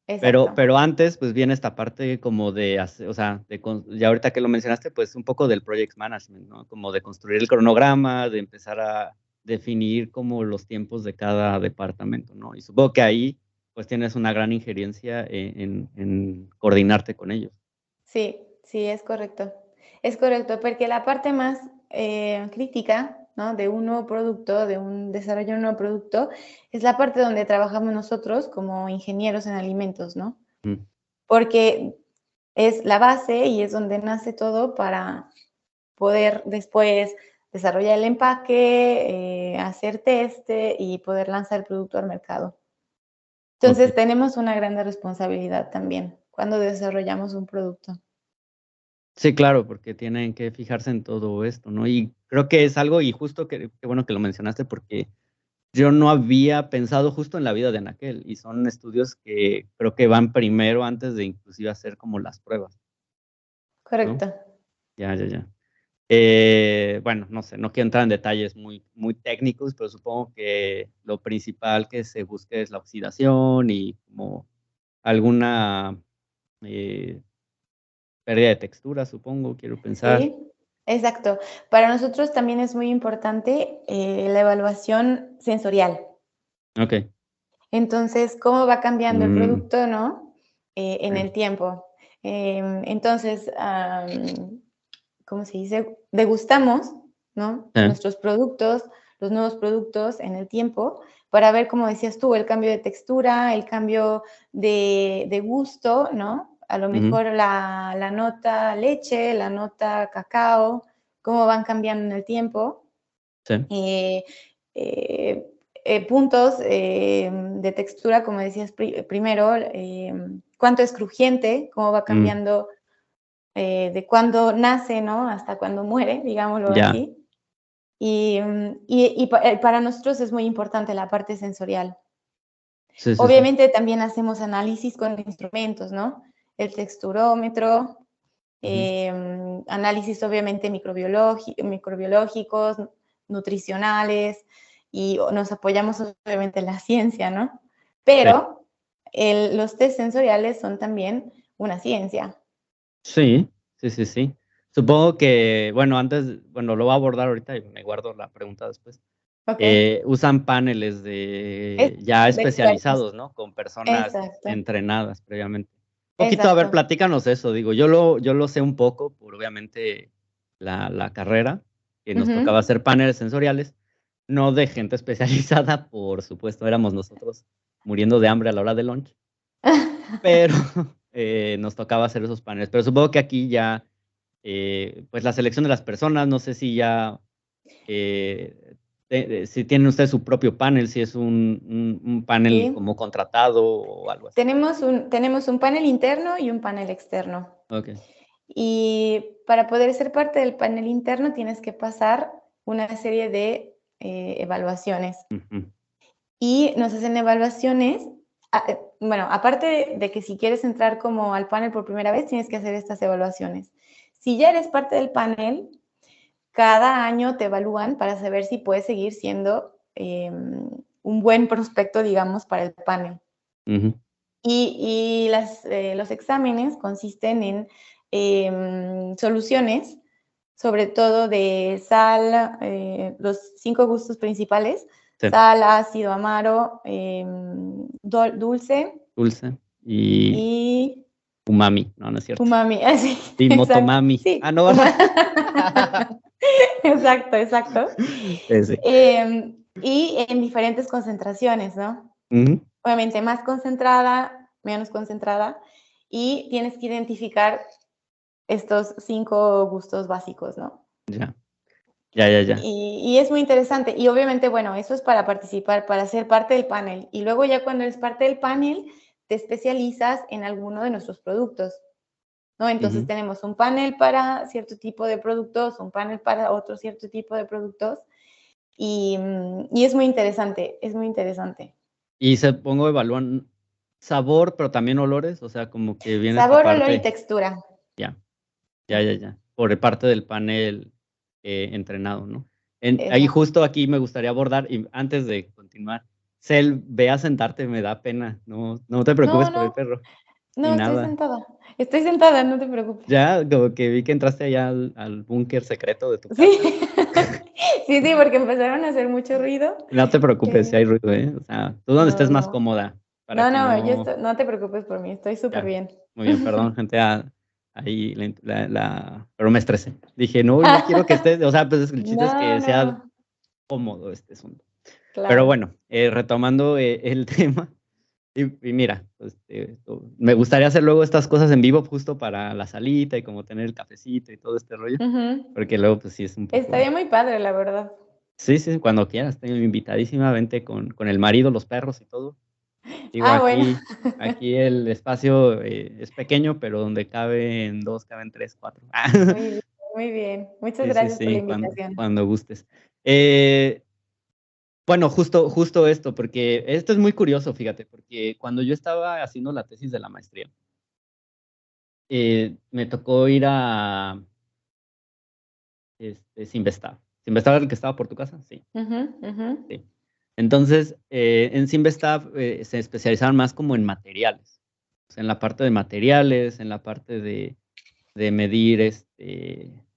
exacto. Pero antes, pues, viene esta parte como de hace o sea, ya ahorita que lo mencionaste, pues, un poco del project management, ¿no? Como de construir el cronograma, de empezar a definir como los tiempos de cada departamento, ¿no? Y supongo que ahí, pues, tienes una gran injerencia en coordinarte con ellos. Sí, sí, es correcto, porque la parte más crítica, ¿no? De un nuevo producto, de un desarrollo de un nuevo producto, es la parte donde trabajamos nosotros como ingenieros en alimentos, ¿no? Mm, Porque es la base y es donde nace todo para poder después desarrollar el empaque, hacer test y poder lanzar el producto al mercado. okey. Entonces, tenemos una gran responsabilidad también cuando desarrollamos un producto. Sí, claro, porque tienen que fijarse en todo esto, ¿no? Y creo que es algo y justo que qué bueno que lo mencionaste, porque yo no había pensado justo en la vida de Anaquel, y son estudios que creo que van primero antes de inclusive hacer como las pruebas, ¿no? Correcto. Ya, ya, ya. Bueno, no sé, no quiero entrar en detalles muy técnicos, pero supongo que lo principal que se busque es la oxidación y como alguna, eh, pérdida de textura, supongo, quiero pensar. Sí, exacto. Para nosotros también es muy importante, la evaluación sensorial. Okey. Entonces, cómo va cambiando el Mm, producto, ¿no? En okey. el tiempo. Entonces, ¿cómo se dice? Degustamos, ¿no? Sí. Nuestros productos, los nuevos productos en el tiempo, para ver, como decías tú, el cambio de textura, el cambio de gusto, ¿no? A lo Ujú. mejor la nota leche, la nota cacao, cómo van cambiando en el tiempo. Sí. Eh, eh, puntos de textura, como decías primero, cuánto es crujiente, cómo va Mm, cambiando de cuándo nace, ¿no? Hasta cuándo muere, digámoslo ya. así. Para nosotros es muy importante la parte sensorial. Sí, sí, sí. Obviamente también hacemos análisis con instrumentos, ¿no? El texturómetro, Ujú. análisis obviamente microbiológicos, nutricionales, y nos apoyamos obviamente en la ciencia, ¿no? Sí. Pero los test sensoriales son también una ciencia. Sí, sí, sí, sí. Supongo que, bueno, lo voy a abordar ahorita y me guardo la pregunta después. ¿Ok? Usan paneles Es ya de expertos. especializados, ¿no? Con personas Exacto, entrenadas previamente. Poquito, a ver, exacto. platícanos eso, digo, yo lo sé un poco por, obviamente, la carrera, que nos tocaba Ujú. hacer paneles sensoriales, no de gente especializada, por supuesto, éramos nosotros muriendo de hambre a la hora del lunch, pero, nos tocaba hacer esos paneles. Pero supongo que aquí ya, pues, la selección de las personas, no sé si ya si tienen ustedes su propio panel, si es un panel Sí. como contratado o algo así. Tenemos un panel interno y un panel externo. Okey. Y para poder ser parte del panel interno tienes que pasar una serie de evaluaciones. Y nos hacen evaluaciones, bueno, aparte de que si quieres entrar como al panel por primera vez, tienes que hacer estas evaluaciones. Si ya eres parte del panel, cada año te evalúan para saber si puedes seguir siendo un buen prospecto, digamos, para el panel. Y los exámenes consisten en soluciones, sobre todo de sal, los 5 gustos principales, sí. Sal, ácido, amaro, dulce. Dulce y umami, no es cierto. Umami, así. Y motomami. Sí. Ah, no. Exacto. Sí. Y en diferentes concentraciones, ¿no? Obviamente más concentrada, menos concentrada, y tienes que identificar estos 5 gustos básicos, ¿no? Ya. Y es muy interesante. Y obviamente, bueno, eso es para participar, para ser parte del panel. Y luego ya cuando eres parte del panel, te especializas en alguno de nuestros productos, ¿no? Entonces tenemos un panel para cierto tipo de productos, un panel para otro cierto tipo de productos. Y es muy interesante, Y evalúan sabor, pero también olores, o sea, como que viene sabor, olor y textura. Ya. Por parte del panel entrenado, ¿no? Ahí justo aquí me gustaría abordar, y antes de continuar, Cel, ve a sentarte, me da pena, no te preocupes por el perro. No, estoy sentada, no te preocupes. Ya, como que vi que entraste allá al búnker secreto de tu casa. Sí, porque empezaron a hacer mucho ruido. No te preocupes si hay ruido, ¿eh? O sea, tú donde estés más cómoda. No te preocupes por mí, estoy súper bien. Muy bien, perdón, gente, ahí pero me estresé. Dije, no quiero que estés, o sea, pues el chiste es que sea cómodo este asunto. Claro. Pero bueno, retomando el tema, y mira, pues, me gustaría hacer luego estas cosas en vivo justo para la salita y como tener el cafecito y todo este rollo, porque luego pues sí es un poco... Estaría muy padre, la verdad. Sí, cuando quieras, estoy invitadísima, vente con el marido, los perros y todo. Digo, aquí el espacio es pequeño, pero donde caben 2, caben 3, 4. Muy bien. Muchas gracias por la invitación. Cuando gustes. Bueno, justo esto, porque esto es muy curioso, fíjate, porque cuando yo estaba haciendo la tesis de la maestría, me tocó ir a Sinvestav. ¿Sinvestav era el que estaba por tu casa? Sí. Sí. Entonces, en Sinvestav se especializaban más como en materiales, o sea, en la parte de materiales, en la parte de medir,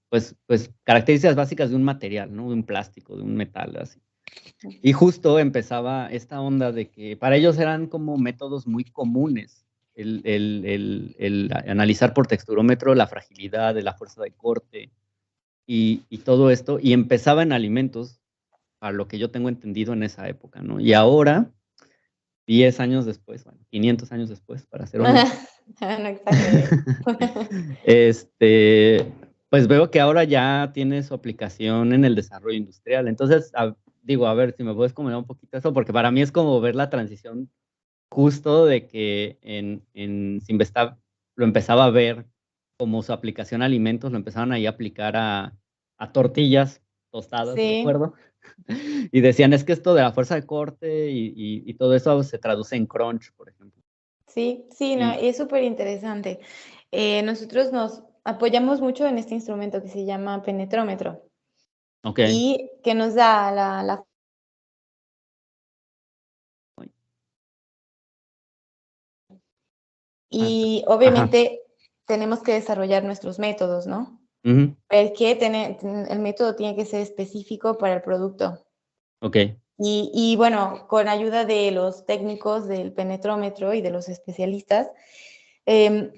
pues características básicas de un material, ¿no? De un plástico, de un metal, así. Y justo empezaba esta onda de que para ellos eran como métodos muy comunes el analizar por texturómetro la fragilidad de la fuerza de corte y todo esto, y empezaba en alimentos, a lo que yo tengo entendido en esa época, ¿no? Y ahora, 10 años después, bueno, 500 años después, para ser honesto. No exageré. Pues veo que ahora ya tiene su aplicación en el desarrollo industrial. Entonces, digo, a ver si me puedes comentar un poquito eso, porque para mí es como ver la transición justo de que en Sinvestav lo empezaba a ver como su aplicación a alimentos, lo empezaban ahí a aplicar a tortillas tostadas, ¿de acuerdo? Y decían, es que esto de la fuerza de corte y todo eso se traduce en crunch, por ejemplo. Sí, no, es súper interesante. Nosotros nos apoyamos mucho en este instrumento que se llama penetrómetro. Ok. Y que nos da la y obviamente tenemos que desarrollar nuestros métodos, ¿no? Porque el método tiene que ser específico para el producto. Ok. Y bueno, con ayuda de los técnicos del penetrómetro y de los especialistas,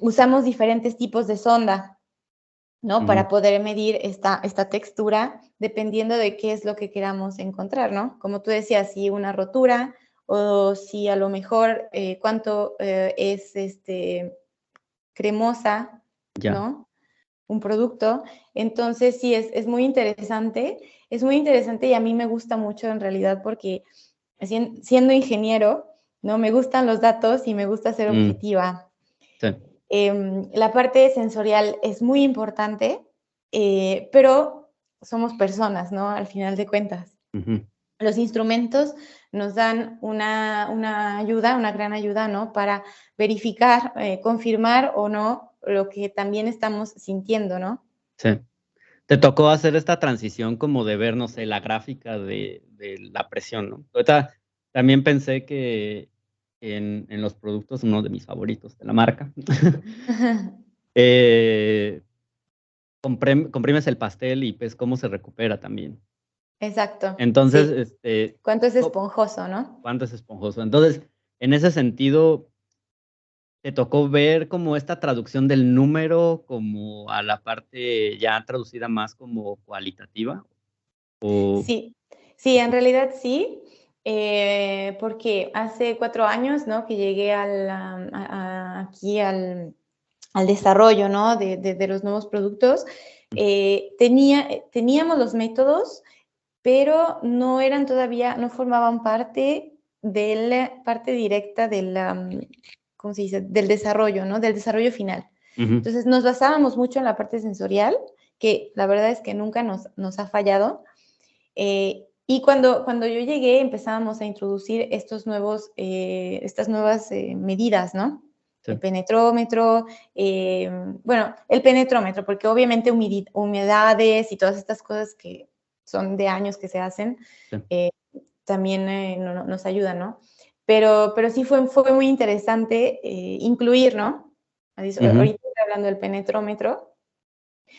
usamos diferentes tipos de sonda, ¿no? Para poder medir esta textura dependiendo de qué es lo que queramos encontrar, ¿no? Como tú decías, si una rotura o si a lo mejor cuánto es cremosa, ¿no? Un producto. Entonces, sí, es muy interesante. Es muy interesante y a mí me gusta mucho en realidad porque siendo ingeniero, ¿no? Me gustan los datos y me gusta ser objetiva. Sí. La parte sensorial es muy importante, pero somos personas, ¿no? Al final de cuentas. Ujú. Los instrumentos nos dan una ayuda, una gran ayuda, ¿no? Para verificar, confirmar o no lo que también estamos sintiendo, ¿no? Sí. Te tocó hacer esta transición como de ver, no sé, la gráfica de la presión, ¿no? Ahorita también pensé que en los productos, uno de mis favoritos de la marca, eh, comprimes el pastel y ves cómo se recupera también. Exacto, Entonces, sí. Cuánto es esponjoso, ¿no? cuánto es esponjoso. Entonces, en ese sentido, ¿te tocó ver como esta traducción del número como a la parte ya traducida más como cualitativa? O, Sí, sí, en realidad sí, porque hace 4 años, ¿no? Que llegué aquí al desarrollo, ¿no? De los nuevos productos. Teníamos los métodos, pero no eran todavía, no formaban parte de la parte directa de ¿cómo se dice? Del desarrollo, ¿no? Del desarrollo final. ujú, Entonces, nos basábamos mucho en la parte sensorial, que la verdad es que nunca nos ha fallado. Y cuando yo llegué, empezábamos a introducir estas nuevas medidas, ¿no? sí, El penetrómetro, bueno, el penetrómetro, porque obviamente humedades y todas estas cosas que son de años que se hacen, sí. también nos ayudan, ¿no? Pero sí fue muy interesante incluir, ¿no? Ujú. Ahorita estoy hablando del penetrómetro,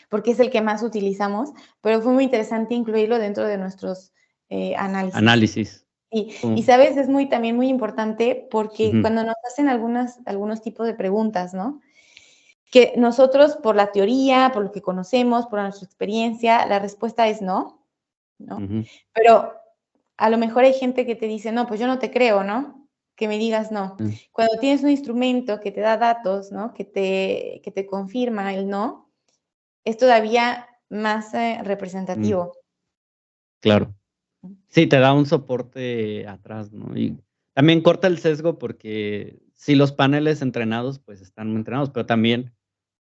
porque es el que más utilizamos, pero fue muy interesante incluirlo dentro de nuestros análisis. Análisis. Y sabes, es también muy importante porque Ujú, cuando nos hacen algunos tipos de preguntas, ¿no? Que nosotros, por la teoría, por lo que conocemos, por nuestra experiencia, la respuesta es no, ¿no? ujú, Pero a lo mejor hay gente que te dice, no, pues yo no te creo, ¿no? Que me digas no. mm, Cuando tienes un instrumento que te da datos, ¿no? Que te confirma el no, es todavía más mm, representativo. claro. Sí, te da un soporte atrás, ¿no? Y también corta el sesgo porque sí, los paneles entrenados, pues, están muy entrenados, pero también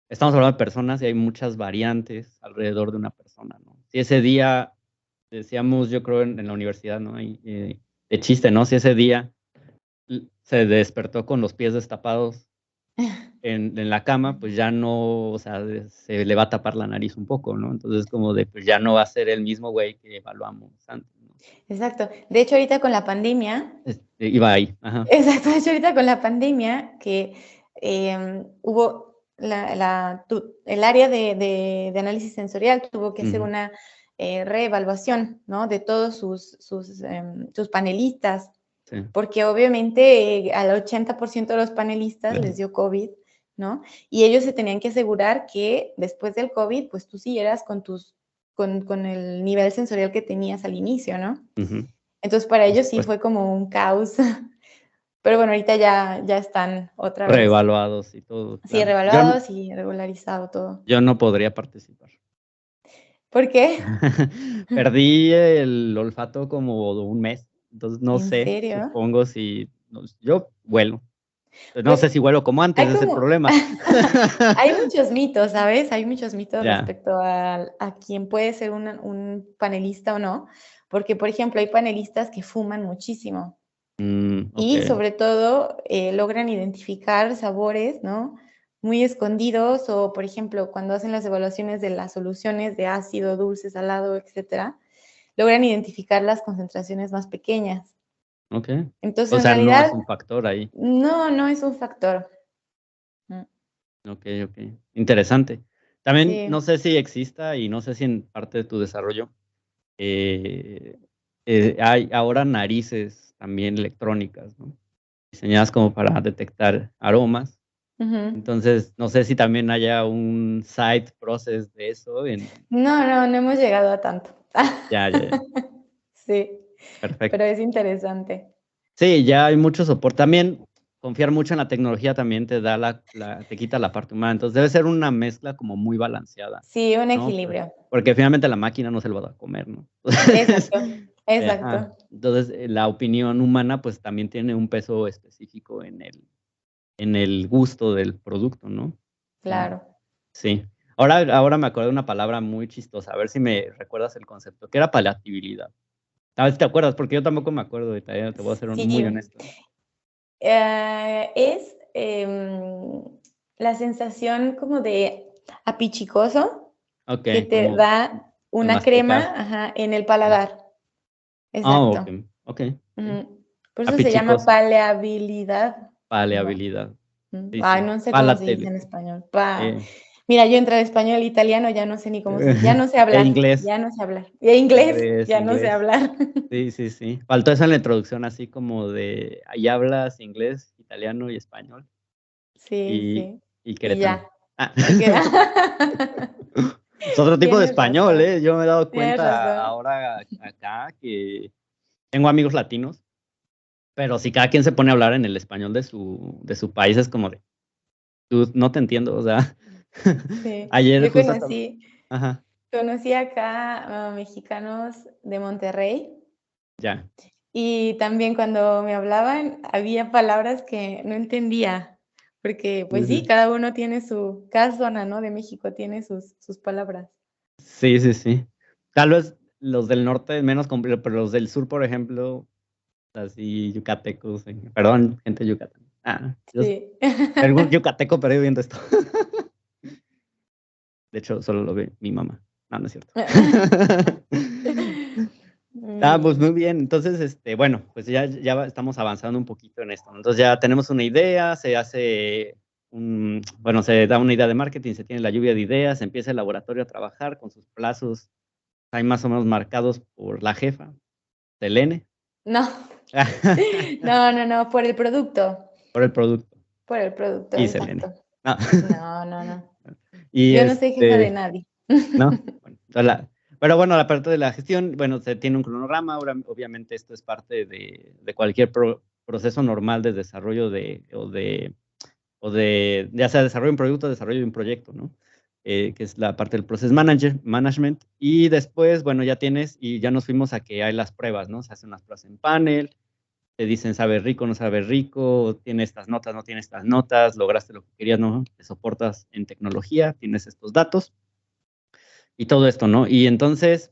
estamos hablando de personas y hay muchas variantes alrededor de una persona, ¿no? Si ese día decíamos, yo creo en la universidad, ¿no? Y, de chiste, ¿no? Si ese día se despertó con los pies destapados en la cama, pues ya no, o sea, se le va a tapar la nariz un poco, ¿no? Entonces, como de, pues ya no va a ser el mismo güey que evaluamos antes, ¿no? Exacto. De hecho, ahorita con la pandemia, Iba ahí, ajá. exacto, de hecho, ahorita con la pandemia que hubo el área de análisis sensorial tuvo que hacer Ujú, una reevaluación, ¿no? De todos sus panelistas, sí, porque obviamente al 80% de los panelistas les claro. dio COVID, ¿no? Y ellos se tenían que asegurar que después del COVID, pues tú siguieras con el nivel sensorial que tenías al inicio, ¿no? Ujú, Entonces para por ellos sí supuesto. fue como un caos, pero bueno, ahorita ya están otra vez, Reevaluados y todo, sí, claro. Yo revaluados y regularizado todo. yo no podría participar. ¿Por qué? Perdí el olfato como un mes, entonces no ¿En sé, serio? supongo si yo huelo. No sé Pues si huelo como antes, hay ese es el como problema. hay muchos mitos, ¿sabes? Hay muchos mitos Ya, respecto a quién puede ser un panelista o no, porque, por ejemplo, hay panelistas que fuman muchísimo y, okey. sobre todo, logran identificar sabores, ¿no? Muy escondidos o, por ejemplo, cuando hacen las evaluaciones de las soluciones de ácido, dulce, salado, etcétera, logran identificar las concentraciones más pequeñas. Okey. Entonces, O en sea, no realidad, es un factor ahí. no es un factor. Mm, Okey, okey. Interesante. También sí. no sé si exista, y no sé si en parte de tu desarrollo, eh, hay ahora narices también electrónicas, ¿no? Diseñadas como para detectar aromas. Ujú. Entonces, no sé si también haya un side process de eso en No hemos llegado a tanto. ya, ya, ya. Sí, pero Perfecto. es interesante. Sí, ya hay mucho soporte. También confiar mucho en la tecnología también te da te quita la parte humana. Entonces, debe ser una mezcla como muy balanceada, Sí, un ¿no? equilibrio. Porque finalmente la máquina no se lo va a comer, ¿no? Entonces, Exacto, ajá. exacto. Entonces, la opinión humana, pues, también tiene un peso específico en en el gusto del producto, ¿no? Claro. Sí. Ahora me acuerdo de una palabra muy chistosa, a ver si me recuerdas el concepto, que era palatilidad. A ver si te acuerdas, porque yo tampoco me acuerdo de tarea, te voy a ser muy Sí, honesto. es la sensación como de apichicoso que Okey, te como da de una crema, masticar. ajá, en el paladar. Exacto. Okey, okey, sí. Ujú. Por eso se llama Apichicoso, paleabilidad. Va. paleabilidad. Sí, Ay, sí. no sé cómo se dice Palatele. en español. Pa. Eh, Mira, yo entre español e italiano ya no sé ni cómo se ya no sé hablar, inglés, ya no sé hablar. Y inglés, ya no sé inglés. hablar. Sí, sí, sí. Faltó eso en la introducción, así como de, ahí hablas inglés, italiano y español, Sí, y sí. y Y queretano. ya. Ah. Y que Es otro tipo de tienes español, razón, ¿eh? Yo me he dado tienes cuenta razón. ahora acá que tengo amigos latinos, pero si cada quien se pone a hablar en el español de su país, es como de, dude, no te entiendo, o sea, Sí, ayer yo justo estaba, ajá, conocí acá a mexicanos de Monterrey, ya. y también cuando me hablaban había palabras que no entendía, porque, pues sí, Ujú. cada uno tiene cada zona, ¿no?, de México tiene sus palabras. Sí, sí, sí. Tal vez los del norte menos complejo, pero los del sur, por ejemplo, así yucatecos, perdón, gente de Yucatán. Yo Sí. algún yucateco perdido viendo esto. De hecho, solo lo ve mi mamá. No, no es cierto. Pues Mm, muy bien. Entonces, bueno, pues estamos avanzando un poquito en esto, ¿no? Entonces, ya tenemos una idea, se hace bueno, se da una idea de marketing, se tiene la lluvia de ideas, empieza el laboratorio a trabajar con sus plazos ahí más o menos marcados por la jefa, Selene. no, no, no, no, Por el producto por el producto, y Selene. exacto. No. No, no, no, Y, yo no soy jefa de nadie. ¿no? Bueno, pero bueno, la parte de la gestión, bueno, se tiene un cronograma, ahora obviamente esto es parte de cualquier proceso normal de desarrollo o de ya sea desarrollo de un producto, desarrollo de un proyecto, ¿no? Que es la parte del process management. Y después, bueno, ya nos fuimos a que hay las pruebas, ¿no? Se hacen las pruebas en panel, te dicen sabe rico, no sabe rico, tiene estas notas, no tiene estas notas, lograste lo que querías, no, te soportas en tecnología, tienes estos datos y todo esto, ¿no? Y entonces,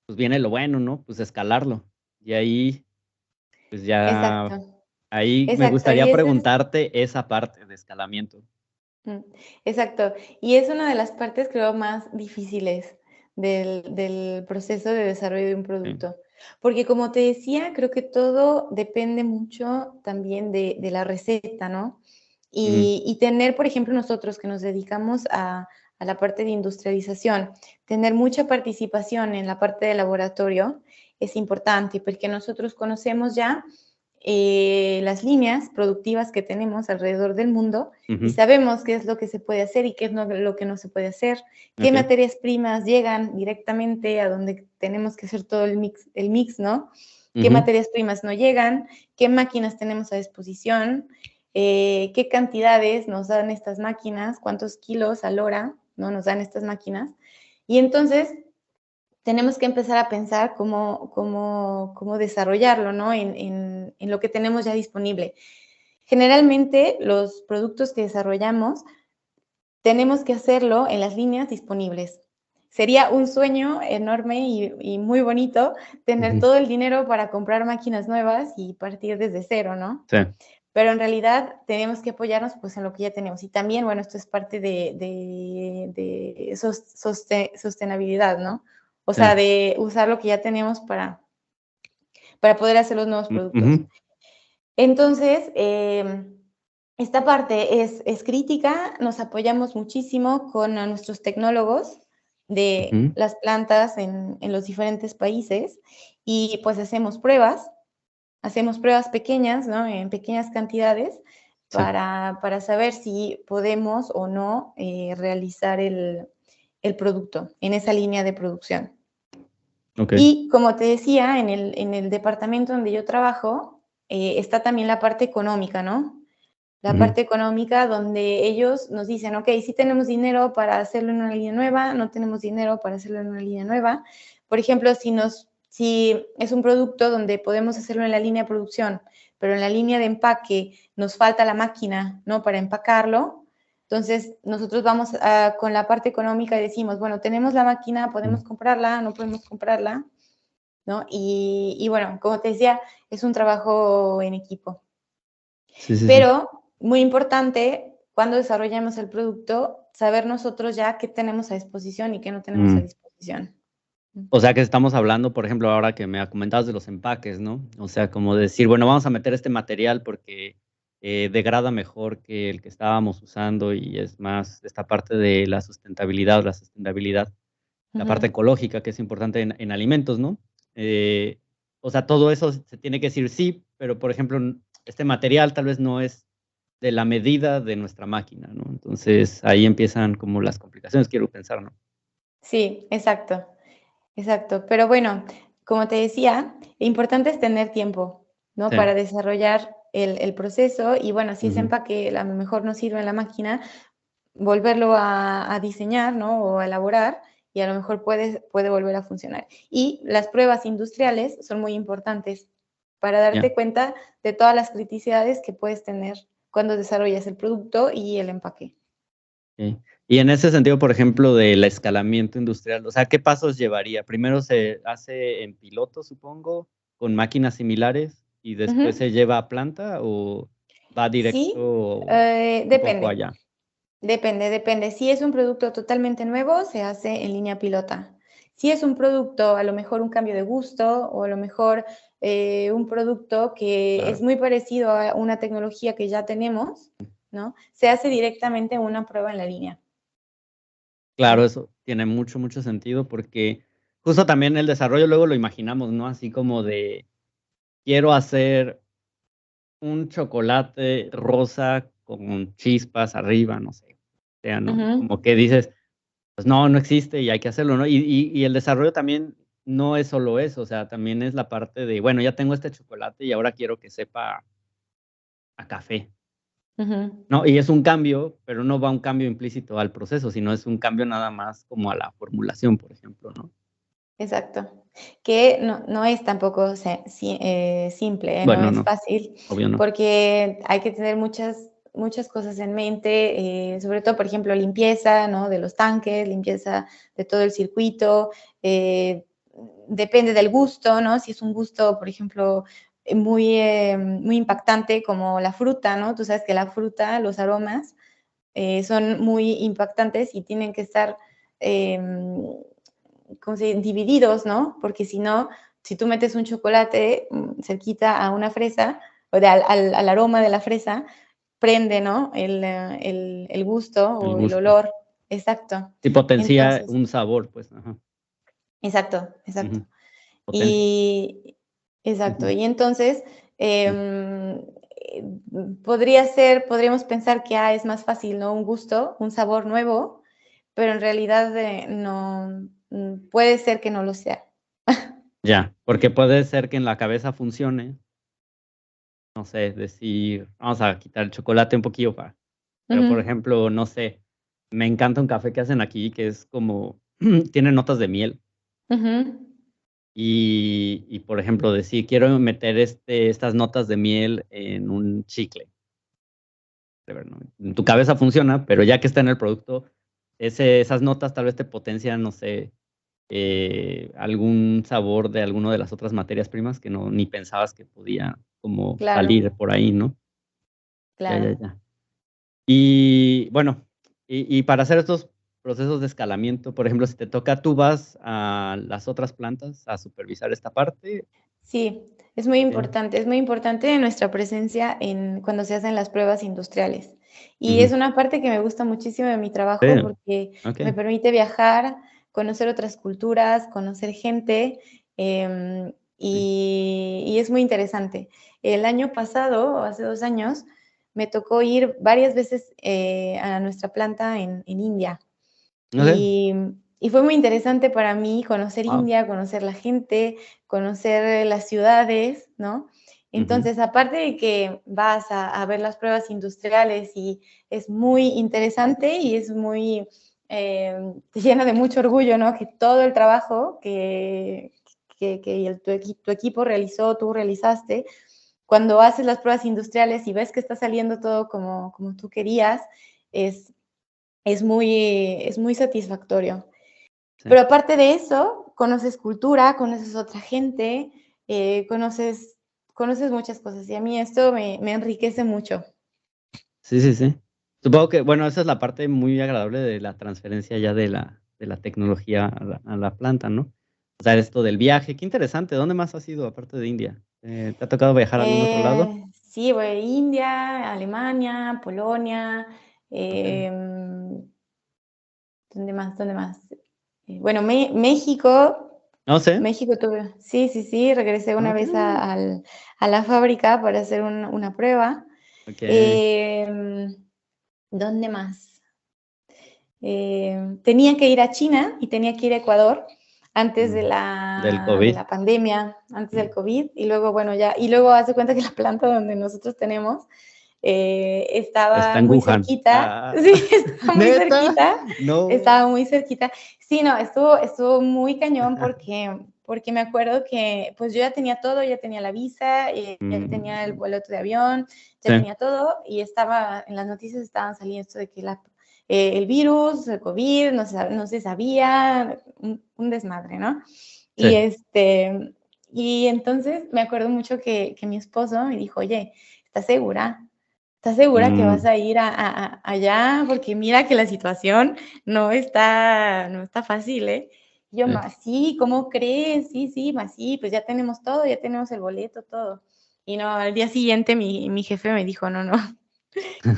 pues viene lo bueno, ¿no? Pues escalarlo. Y ahí, pues Exacto, ya, ahí me exacto, y gustaría ese es preguntarte esa parte de escalamiento. mm, exacto. Y es una de las partes, creo, más difíciles del proceso de desarrollo de un Sí. producto. Porque como te decía, creo que todo depende mucho también de la receta, ¿no? Ujú, Y tener, por ejemplo, nosotros que nos dedicamos a la parte de industrialización, tener mucha participación en la parte de laboratorio es importante, porque nosotros conocemos ya las líneas productivas que tenemos alrededor del mundo y ujú, sabemos qué es lo que se puede hacer y qué es lo que no se puede hacer, qué okey, materias primas llegan directamente a donde tenemos que hacer todo el mix, ¿no? Qué ujú, materias primas no llegan, qué máquinas tenemos a disposición, qué cantidades nos dan estas máquinas, cuántos kilos a la hora, ¿no? Nos dan estas máquinas. Y entonces tenemos que empezar a pensar cómo desarrollarlo, ¿no? En lo que tenemos ya disponible. Generalmente, los productos que desarrollamos tenemos que hacerlo en las líneas disponibles. Sería un sueño enorme y muy bonito tener ujú. todo el dinero para comprar máquinas nuevas y partir desde cero, ¿no? Sí, Pero en realidad tenemos que apoyarnos pues en lo que ya tenemos. Y también, bueno, esto es parte de sostenibilidad, ¿no? O sea, sí. de usar lo que ya tenemos para poder hacer los nuevos productos. Ujú, Entonces, esta parte es crítica, nos apoyamos muchísimo con a nuestros tecnólogos de ujú. las plantas en los diferentes países y pues hacemos pruebas pequeñas, ¿no? En pequeñas cantidades Sí, para saber si podemos o no realizar el producto en esa línea de producción. okey. Y como te decía, en el departamento donde yo trabajo, está también la parte económica, ¿no? La Ujú, parte económica donde ellos nos dicen, ok, sí tenemos dinero para hacerlo en una línea nueva, no tenemos dinero para hacerlo en una línea nueva. Por ejemplo, si es un producto donde podemos hacerlo en la línea de producción, pero en la línea de empaque nos falta la máquina, ¿no? Para empacarlo. Entonces, nosotros vamos con la parte económica y decimos, bueno, tenemos la máquina, podemos comprarla, no podemos comprarla, ¿no? Y bueno, como te decía, es un trabajo en equipo. Sí, sí, sí. Pero, muy importante, cuando desarrollamos el producto, saber nosotros ya qué tenemos a disposición y qué no tenemos a disposición. O sea, que estamos hablando, por ejemplo, ahora que me comentabas de los empaques, ¿no? O sea, como decir, bueno, vamos a meter este material porque degrada mejor que el que estábamos usando y es más esta parte de la sustentabilidad, la parte ecológica que es importante en alimentos, ¿no? O sea, todo eso se tiene que decir sí, pero por ejemplo, este material tal vez no es de la medida de nuestra máquina, ¿no? Entonces ahí empiezan como las complicaciones, quiero pensar, ¿no? Sí, exacto, exacto. Pero bueno, como te decía, lo importante es tener tiempo, ¿no? Sí. Para desarrollar el proceso y bueno, si ese Ujú. empaque a lo mejor no sirve en la máquina, volverlo a diseñar, ¿no? O a elaborar y a lo mejor puede volver a funcionar. Y las pruebas industriales son muy importantes para Ya. darte cuenta de todas las criticidades que puedes tener cuando desarrollas el producto y el empaque. Ok. Y en ese sentido, por ejemplo, del escalamiento industrial, o sea, ¿qué pasos llevaría? Primero se hace en piloto, supongo, con máquinas similares y después Ujú. se lleva a planta o va Sí, directo un poco depende. allá. Depende. Si es un producto totalmente nuevo, se hace en línea pilota. Si es un producto, a lo mejor un cambio de gusto o a lo mejor un producto que es Claro. muy parecido a una tecnología que ya tenemos, ¿no? Se hace directamente una prueba en la línea. Claro, eso tiene mucho, mucho sentido porque justo también el desarrollo luego lo imaginamos, ¿no? Así como de quiero hacer un chocolate rosa con chispas arriba, no sé. O sea, ¿no? Ujú. Como que dices, pues no, no existe y hay que hacerlo, ¿no? Y el desarrollo también no es solo eso, o sea, también es la parte de, bueno, ya tengo este chocolate y ahora quiero que sepa a café, Ujú. ¿no? Y es un cambio, pero no va un cambio implícito al proceso, sino es un cambio nada más como a la formulación, por ejemplo, ¿no? Exacto. Que no es tampoco simple, no Bueno, es no, fácil, obvio no. porque hay que tener muchas cosas en mente, sobre todo, por ejemplo, limpieza, ¿no? De los tanques, limpieza de todo el circuito, eh, depende del gusto, ¿no? Si es un gusto, por ejemplo, muy impactante como la fruta, ¿no? Tú sabes que la fruta, los aromas, son muy impactantes y tienen que estar como divididos, ¿no? Porque si no, si tú metes un chocolate cerquita a una fresa, o al aroma de la fresa, prende, ¿no? El gusto El o el gusto. olor. Exacto. Sí, potencia Entonces, un sabor, pues, ajá. exacto. Ujú. Potencia. Y exacto. Ujú. Y entonces, Sí. podríamos pensar que es más fácil, ¿no? Un gusto, un sabor nuevo, pero en realidad no, puede ser que no lo sea. Ya, porque puede ser que en la cabeza funcione, no sé, decir, vamos a quitar el chocolate un poquillo para pero, por Ujú, ejemplo, no sé, me encanta un café que hacen aquí que es como tiene notas de miel ujú. y, por ejemplo, decir, quiero meter estas notas de miel en un chicle, whatever, ¿no? En tu cabeza funciona, pero ya que está en el producto, esas notas tal vez te potencian, no sé, algún sabor de alguna de las otras materias primas que no ni pensabas que podía como Claro, salir por ahí, ¿no? Ya, ya, claro. ya. Y bueno, y para hacer estos procesos de escalamiento, por ejemplo, si te toca, ¿tú vas a las otras plantas a supervisar esta parte? Sí, Sí. es muy importante nuestra presencia cuando se hacen las pruebas industriales. Y es Ujú. una parte que me gusta muchísimo de mi Sí, trabajo porque me okey. permite viajar, conocer otras culturas, conocer gente, Sí. y es muy interesante. El año pasado, o hace 2 años, me tocó ir varias veces a nuestra planta en India. Okey. Y, y fue muy interesante para mí conocer Guau. India, conocer la gente, conocer las ciudades, ¿no? Ujú. Entonces, aparte de que vas a ver las pruebas industriales y es muy interesante y es te llena de mucho orgullo, ¿no? Que todo el trabajo que tu equipo realizó, tú realizaste, cuando haces las pruebas industriales y ves que está saliendo todo como tú querías, es muy satisfactorio. Sí. Pero aparte de eso, conoces cultura, conoces otra gente, conoces muchas cosas y a mí esto me enriquece mucho. Sí, sí, sí. Supongo que, bueno, esa es la parte muy agradable de la transferencia ya de la tecnología a la planta, ¿no? O sea, esto del viaje, qué interesante. ¿Dónde más has ido aparte de India? ¿Te ha tocado viajar a algún otro lado? Sí, voy a India, Alemania, Polonia, Okey. ¿dónde más? Bueno, México, No sé. tuve, sí, regresé una vez Okey, a la fábrica para hacer una prueba. okey. Em, ¿Dónde más? Tenía que ir a China y tenía que ir a Ecuador antes de Mm, del de COVID. la pandemia, antes del Mm, COVID, y luego, bueno, haz de cuenta que la planta donde nosotros tenemos está estaba en muy Wuhan. cerquita, Ah, sí, estaba muy ¿neta? cerquita, No. estaba muy cerquita. Sí, no, estuvo muy cañón porque me acuerdo que, pues, yo ya tenía todo, ya tenía la visa, ya tenía el Mm, boleto de avión, ya sí, tenía todo, y estaba en las noticias estaban saliendo esto de que el virus, el COVID, no se sabía, un desmadre, ¿no? Y, sí. y entonces me acuerdo mucho que mi esposo me dijo: "Oye, ¿estás segura? ¿Estás segura que vas Mm, a ir allá? Porque mira que la situación no está fácil, ¿eh?". Y yo: sí. "Ma, sí, ¿cómo crees? Sí, sí, ma, sí, pues ya tenemos todo, ya tenemos el boleto, todo". Y no, al día siguiente mi jefe me dijo: "No, no,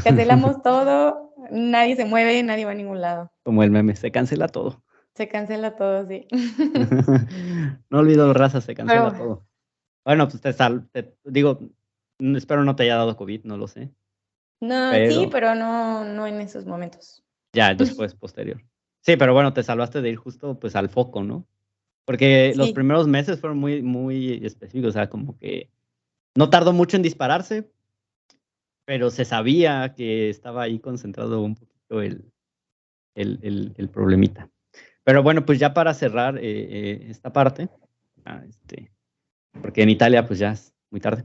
cancelamos todo, nadie se mueve, nadie va a ningún lado. Como el meme, se cancela todo. Se cancela todo", sí. No olvido raza, se cancela Pero todo. Bueno, pues te digo, espero no te haya dado COVID, no lo sé, no, sí, pero pero no en esos momentos. ya después, posterior. Sí, pero bueno, te salvaste de ir justo, pues, al foco, ¿no? Porque los Sí. primeros meses fueron muy muy específicos, o sea, como que no tardó mucho en dispararse, pero se sabía que estaba ahí concentrado un poquito el problemita. Pero bueno, pues ya para cerrar, esta parte, porque en Italia, pues, ya es muy tarde.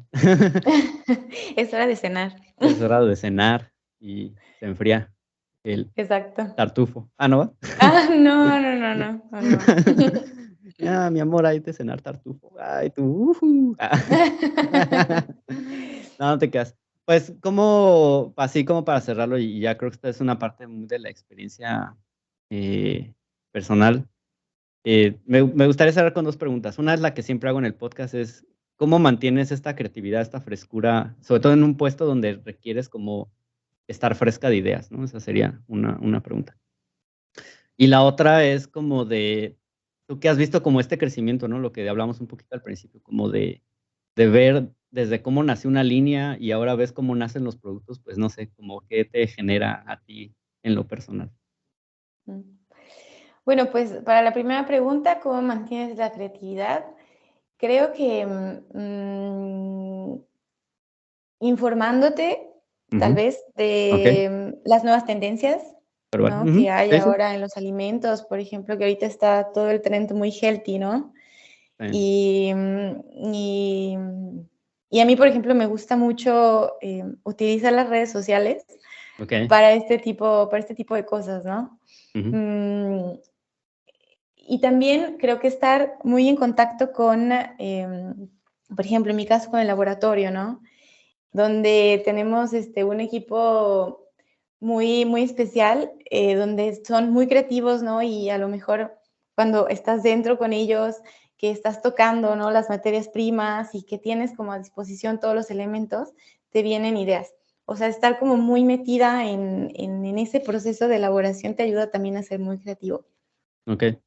Es hora de cenar. Es hora de cenar y se enfría el Exacto. tartufo. Ah, ¿no va? Ah, no. Ah, mi amor, hay de cenar tartufo. Ay, tú, Ah. No, no te creas. Pues, como así como para cerrarlo, y ya creo que esta es una parte muy de la experiencia, eh, personal. Me gustaría cerrar con 2 preguntas. Una es la que siempre hago en el podcast, es, ¿cómo mantienes esta creatividad, esta frescura, sobre todo en un puesto donde requieres como estar fresca de ideas, ¿no? Esa sería una pregunta. Y la otra es como de, tú que has visto como este crecimiento, ¿no? Lo que hablamos un poquito al principio, como de ver desde cómo nació una línea y ahora ves cómo nacen los productos, pues, no sé, como qué te genera a ti en lo personal. Mm. Bueno, pues, para la primera pregunta, ¿cómo mantienes la creatividad? Creo que, informándote, tal Ujú. vez, Okey, de las nuevas tendencias, pero bueno. ¿no? Ujú. Que hay Sí, sí. ahora en los alimentos, por ejemplo, que ahorita está todo el trend muy healthy, ¿no? Sí. Y, y a mí, por ejemplo, me gusta mucho, utilizar las redes sociales Okey. para para este tipo de cosas, ¿no? Ujú. Mm, y también creo que estar muy en contacto con, por ejemplo, en mi caso, con el laboratorio, ¿no? Donde tenemos un equipo muy especial, donde son muy creativos, ¿no? Y a lo mejor cuando estás dentro con ellos, que estás tocando, ¿no? Las materias primas y que tienes como a disposición todos los elementos, te vienen ideas. O sea, estar como muy metida en ese proceso de elaboración te ayuda también a ser muy creativo. Okey.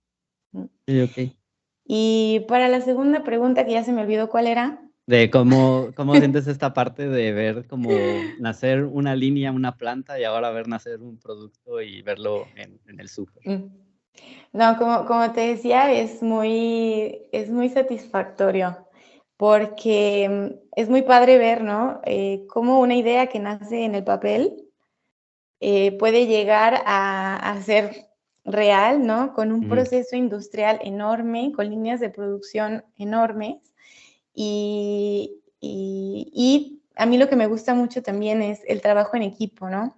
Mm. Sí, okey. Y para la segunda pregunta, que ya se me olvidó cuál era. De cómo sientes esta parte de ver como nacer una línea, una planta, y ahora ver nacer un producto y verlo en el súper. Mm. No, como te decía, es muy satisfactorio, porque, es muy padre ver, ¿no? Cómo una idea que nace en el papel, puede llegar a ser real, ¿no? Con un Ujú. proceso industrial enorme, con líneas de producción enormes, y y a mí lo que me gusta mucho también es el trabajo en equipo, ¿no?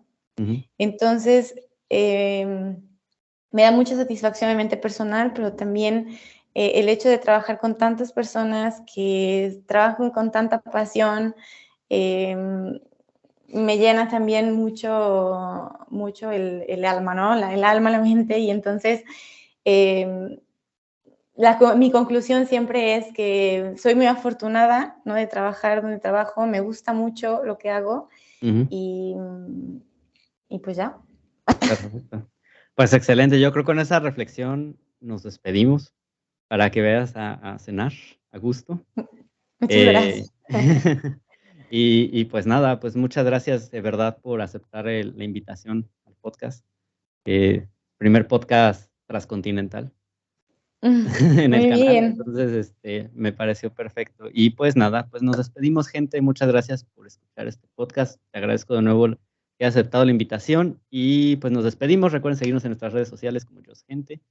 Entonces, me da mucha satisfacción obviamente personal, pero también el hecho de trabajar con tantas personas que trabajan con tanta pasión, me llena también mucho, mucho el alma, ¿no? El alma, la mente, y entonces mi conclusión siempre es que soy muy afortunada, ¿no? De trabajar donde trabajo, me gusta mucho lo que hago y pues ya. Perfecto. Pues excelente, yo creo que con esa reflexión nos despedimos para que veas a cenar a gusto. Muchas gracias. Y pues nada, pues muchas gracias de verdad por aceptar la invitación al podcast. Primer podcast transcontinental en el Muy canal, bien. entonces me pareció perfecto. Y pues nada, pues nos despedimos, gente. Muchas gracias por escuchar este podcast. Te agradezco de nuevo que hayas aceptado la invitación y pues nos despedimos. Recuerden seguirnos en nuestras redes sociales como Just Gente,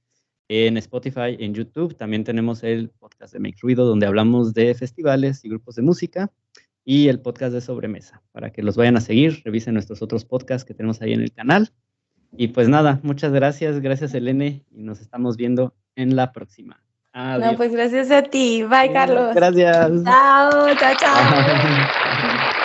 en Spotify, en YouTube. También tenemos el podcast de Make Ruido, donde hablamos de festivales y grupos de música, y el podcast de Sobremesa, para que los vayan a seguir, revisen nuestros otros podcasts que tenemos ahí en el canal. Y pues nada, muchas gracias Elene, y nos estamos viendo en la próxima. Adiós. No, pues gracias a ti. Bye, Carlos. Gracias. Chao, chao, chao.